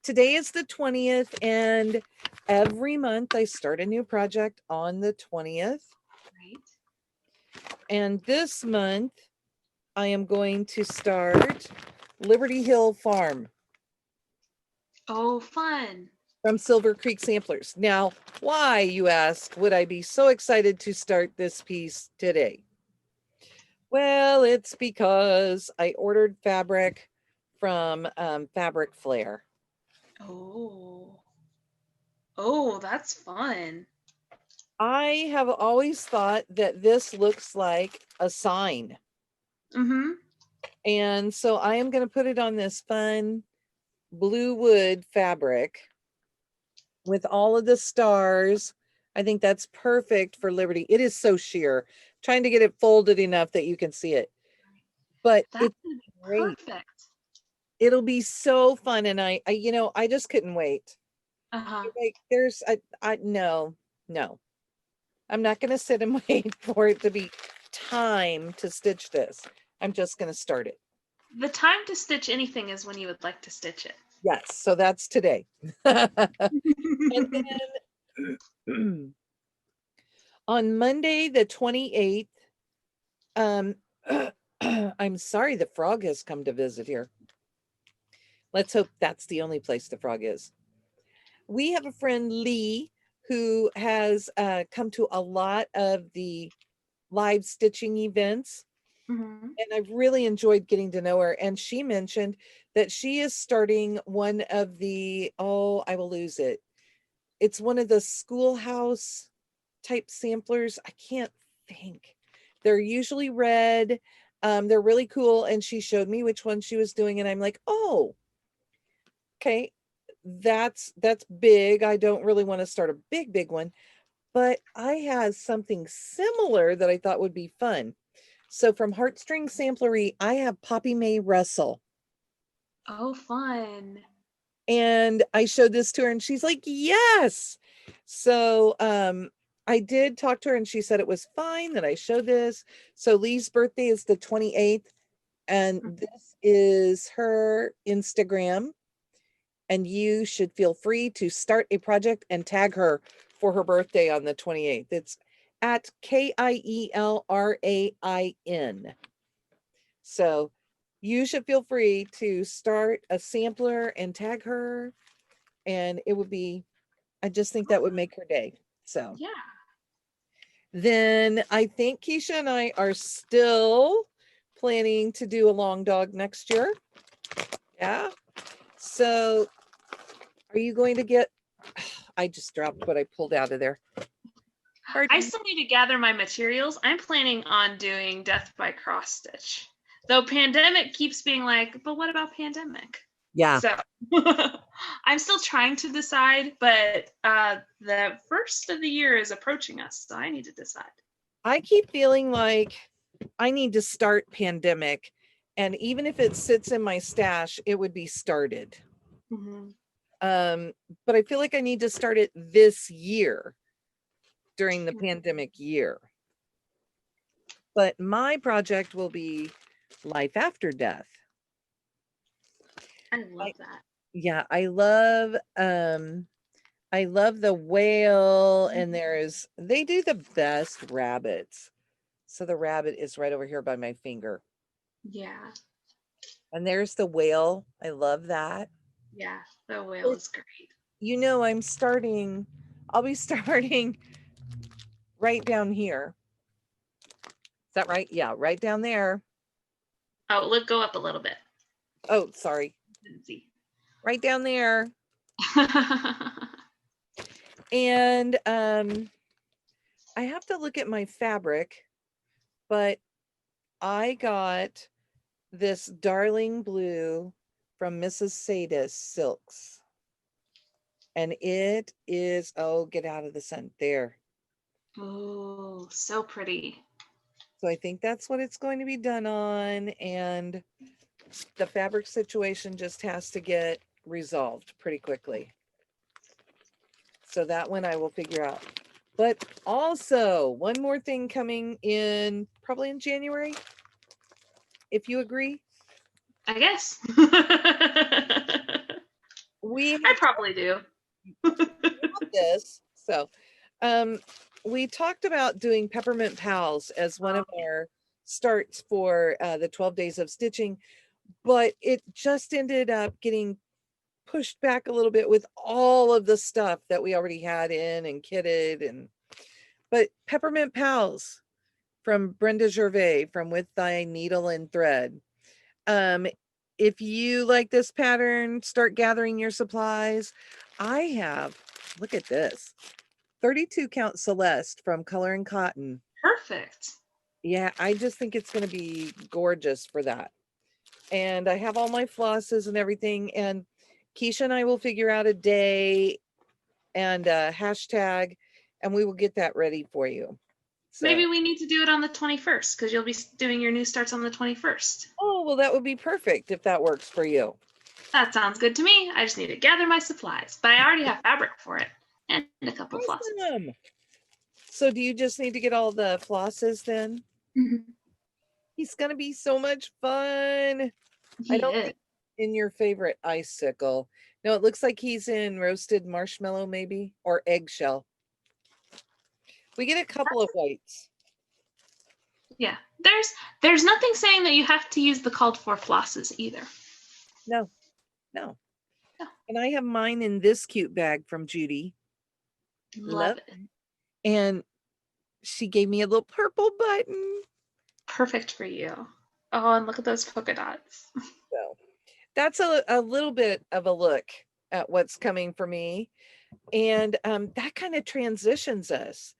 Today is the 20th and every month I start a new project on the 20th. Right. And this month I am going to start Liberty Hill Farm. Oh, fun. From Silver Creek Samplers. Now, why, you ask, would I be so excited to start this piece today? Well, it's because I ordered fabric from Fabric Flare. Oh, that's fun. I have always thought that this looks like a sign. And so I am going to put it on this fun blue wood fabric with all of the stars. I think that's perfect for Liberty. It is so sheer. Trying to get it folded enough that you can see it. But that's it's great. Perfect. It'll be so fun. And I just couldn't wait. Like no. I'm not going to sit and wait for it to be time to stitch this. I'm just going to start it. The time to stitch anything is when you would like to stitch it. Yes. So that's today. And then on Monday, the 28th, I'm sorry, the frog has come to visit here. Let's hope that's the only place the frog is. We have a friend, Lee, who has come to a lot of the live stitching events. And I've really enjoyed getting to know her. And she mentioned that she is starting one of the, I will lose it. It's one of the schoolhouse type samplers. I can't think. They're usually red. They're really cool. And she showed me which one she was doing. And I'm like, oh, okay, that's big. I don't really want to start a big one, but I have something similar that I thought would be fun. So from Heartstring Samplery, I have Poppy May Russell. Oh, fun. And I showed this to her and she's like, yes. So I did talk to her and she said it was fine that I showed this. So Lee's birthday is the 28th and this is her Instagram. And you should feel free to start a project and tag her for her birthday on the 28th. It's at KIELRAIN. So you should feel free to start a sampler and tag her. And it would be, I just think that would make her day. So yeah. Then I think Keisha and I are still planning to do a long dog next year. Yeah. So are you going to get, I just dropped what I pulled out of there. I still need to gather my materials. I'm planning on doing Death by Cross Stitch. Though pandemic keeps being like, but what about pandemic? Yeah. So I'm still trying to decide, but the first of the year is approaching us, so I need to decide. I keep feeling like I need to start pandemic. And even if it sits in my stash, it would be started. But I feel like I need to start it this year during the pandemic year. But my project will be life after death. I love that. Yeah, I love the whale, and they do the best rabbits. So the rabbit is right over here by my finger. Yeah. And there's the whale. I love that. Yeah, the whale is great. You know, I'll be starting right down here. Is that right? Yeah, right down there. Oh, look, go up a little bit. Oh, sorry. Didn't see. Right down there. And I have to look at my fabric, but I got this darling blue from Mrs. Sadis Silks. And it is, oh, get out of the sun there. Oh, so pretty. So I think that's what it's going to be done on. And the fabric situation just has to get resolved pretty quickly. So that one I will figure out. But also one more thing coming in probably in January, if you agree. I guess. I probably do. This. So we talked about doing Peppermint Pals as one of our starts for the 12 days of stitching, but it just ended up getting pushed back a little bit with all of the stuff that we already had in and kitted. But Peppermint Pals from Brenda Gervais from With Thy Needle and Thread. If you like this pattern, start gathering your supplies. I have, look at this, 32 count Celeste from Color and Cotton. Perfect. Yeah, I just think it's going to be gorgeous for that. And I have all my flosses and everything. And Keisha and I will figure out a day and a hashtag, and we will get that ready for you. So, maybe we need to do it on the 21st because you'll be doing your new starts on the 21st. Oh, well, that would be perfect if that works for you. That sounds good to me. I just need to gather my supplies, but I already have fabric for it and a couple flosses. So do you just need to get all the flosses then? Mm-hmm. He's going to be so much fun. I don't think in your favorite icicle. No, it looks like he's in roasted marshmallow maybe, or eggshell. We get a couple of whites. Yeah, there's nothing saying that you have to use the called for flosses either. No. And I have mine in this cute bag from Judy. Love it. And she gave me a little purple button. Perfect for you. Oh, and look at those polka dots. So that's a little bit of a look at what's coming for me. And that kind of transitions us,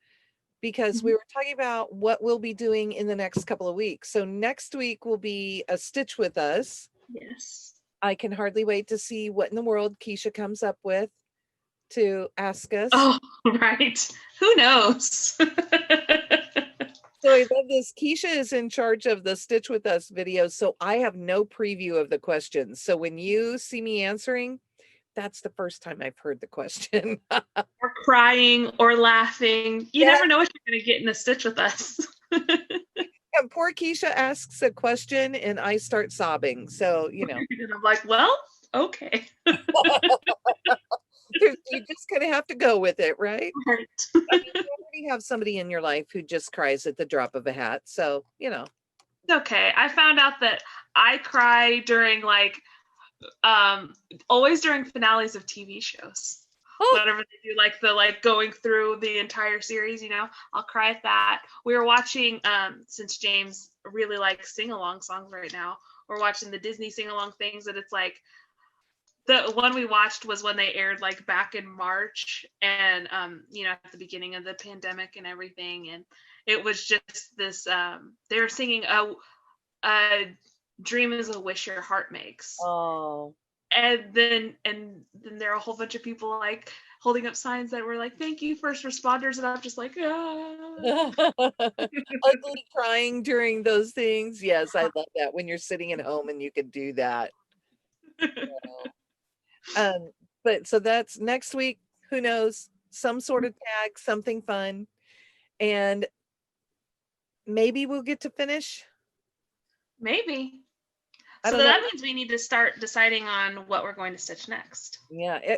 because we were talking about what we'll be doing in the next couple of weeks. So next week will be a Stitch with Us. Yes. I can hardly wait to see what in the world Keisha comes up with to ask us. Oh, right. Who knows? So I love this. Keisha is in charge of the Stitch with Us videos, so I have no preview of the questions. So when you see me answering, that's the first time I've heard the question. Or crying or laughing. You never know what you're going to get in a Stitch with Us. And poor Keisha asks a question and I start sobbing. So, you know. And I'm like, well, okay. You just kind of have to go with it, right? Right. I mean, you already have somebody in your life who just cries at the drop of a hat. So, you know. Okay. I found out that I cry during always during finales of TV shows. Whenever they do going through the entire series, I'll cry at that. We were watching, since James really likes sing-along songs right now, we're watching the Disney sing-along things, and it's like, the one we watched was when they aired back in March, and at the beginning of the pandemic and everything, and it was just this, they were singing a dream is a wish your heart makes. Oh. And then there are a whole bunch of people holding up signs that were like, thank you, first responders. And I'm just like, ugly crying during those things. Yes, I love that when you're sitting at home and you can do that. But but so that's next week. Who knows? Some sort of tag, something fun. And maybe we'll get to finish. Maybe. I So don't know. that means we need to start deciding on what we're going to stitch next. Yeah,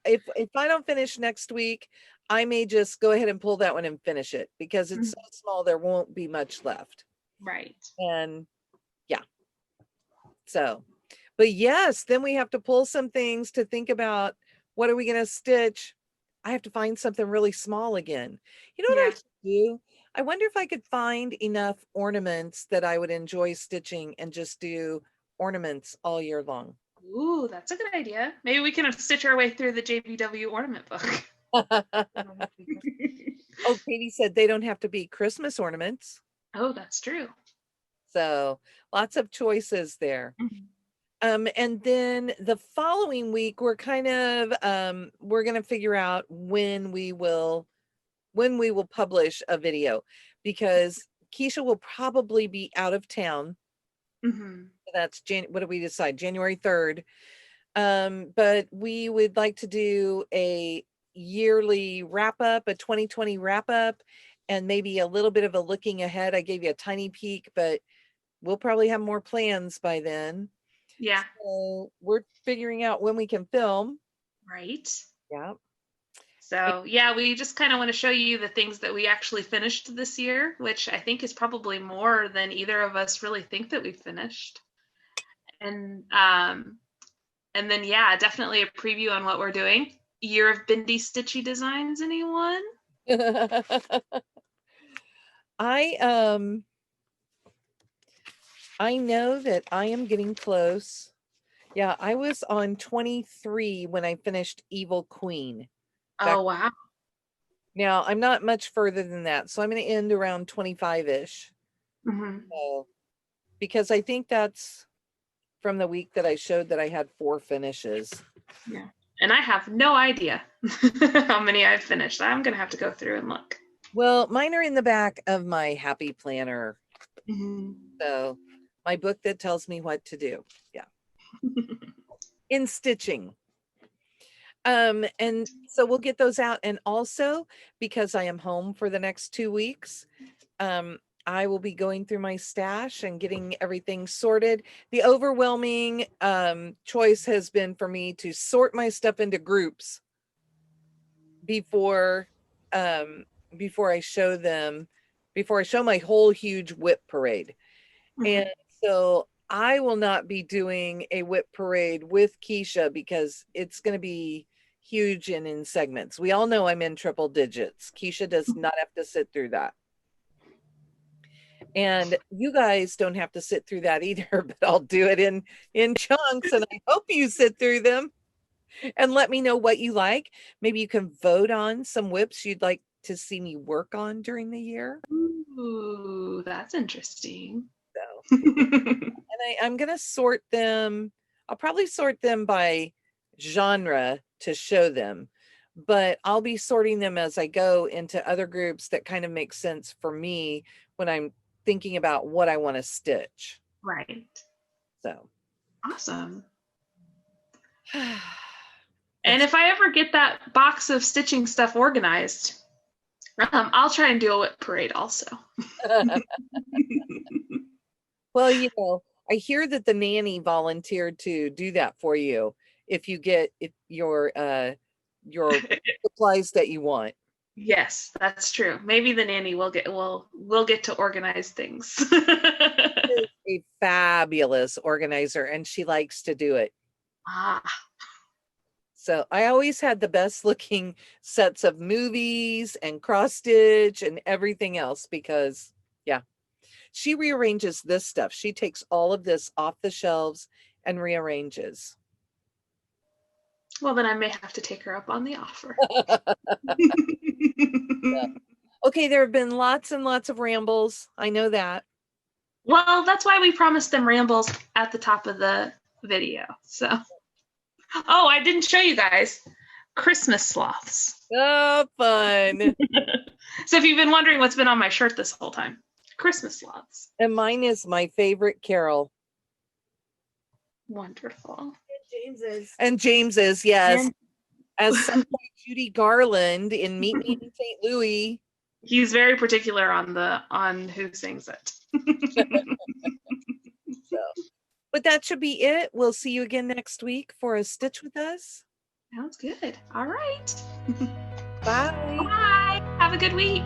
if I don't finish next week, I may just go ahead and pull that one and finish it because it's so small there won't be much left. Right. And yeah. So, but yes, then we have to pull some things to think about what are we going to stitch? I have to find something really small again. You know what I should do? I wonder if I could find enough ornaments that I would enjoy stitching and just do ornaments all year long. Ooh, that's a good idea. Maybe we can stitch our way through the JBW ornament book. Oh, Katie said they don't have to be Christmas ornaments. Oh, that's true. So lots of choices there. And then the following week, we're kind of we're going to figure out when we will publish a video, because Keisha will probably be out of town. That's what did we decide? January 3rd. But we would like to do a yearly wrap up, a 2020 wrap up, and maybe a little bit of a looking ahead. I gave you a tiny peek, but we'll probably have more plans by then. Yeah. So we're figuring out when we can film. Right. Yeah. So yeah, we just kind of want to show you the things that we actually finished this year, which I think is probably more than either of us really think that we've finished. And then yeah, definitely a preview on what we're doing. Year of Bendy Stitchy Designs, anyone? I know that I am getting close. Yeah, I was on 23 when I finished Evil Queen. Oh, wow. Now, I'm not much further than that, so I'm going to end around 25-ish. So, because I think that's from the week that I showed that I had 4 finishes. Yeah, and I have no idea how many I've finished. I'm going to have to go through and look. Well, mine are in the back of my happy planner. So my book that tells me what to do. Yeah. In stitching. And so we'll get those out. And also, because I am home for the next 2 weeks, I will be going through my stash and getting everything sorted. The overwhelming choice has been for me to sort my stuff into groups before I show my whole huge whip parade. And so I will not be doing a whip parade with Keisha because it's going to be huge and in segments. We all know I'm in triple digits. Keisha does not have to sit through that. And you guys don't have to sit through that either, but I'll do it in chunks, and I hope you sit through them and let me know what you like. Maybe you can vote on some whips you'd like to see me work on during the year. Ooh, that's interesting. So, and I'm going to sort them. I'll probably sort them by genre to show them, but I'll be sorting them as I go into other groups that kind of make sense for me when I'm thinking about what I want to stitch. Right. So awesome. And if I ever get that box of stitching stuff organized, I'll try and do a whip parade also. Well, I hear that the nanny volunteered to do that for you if you get your supplies that you want. Yes, that's true. Maybe the nanny will get to organize things. A fabulous organizer, and she likes to do it. So I always had the best looking sets of movies and cross stitch and everything else because, yeah, she rearranges this stuff. She takes all of this off the shelves and rearranges. Well, then I may have to take her up on the offer. Yeah. Okay, there have been lots and lots of rambles. I know that. Well, that's why we promised them rambles at the top of the video. So, oh, I didn't show you guys Christmas sloths. Oh, fun. So if you've been wondering what's been on my shirt this whole time, Christmas sloths. And mine is my favorite carol. Wonderful. And James's, yes. And- As some point Judy Garland in Meet Me in St. Louis. He's very particular on who sings it. So, but that should be it. We'll see you again next week for a Stitch with Us. Sounds good. All right. Bye. Bye. Have a good week.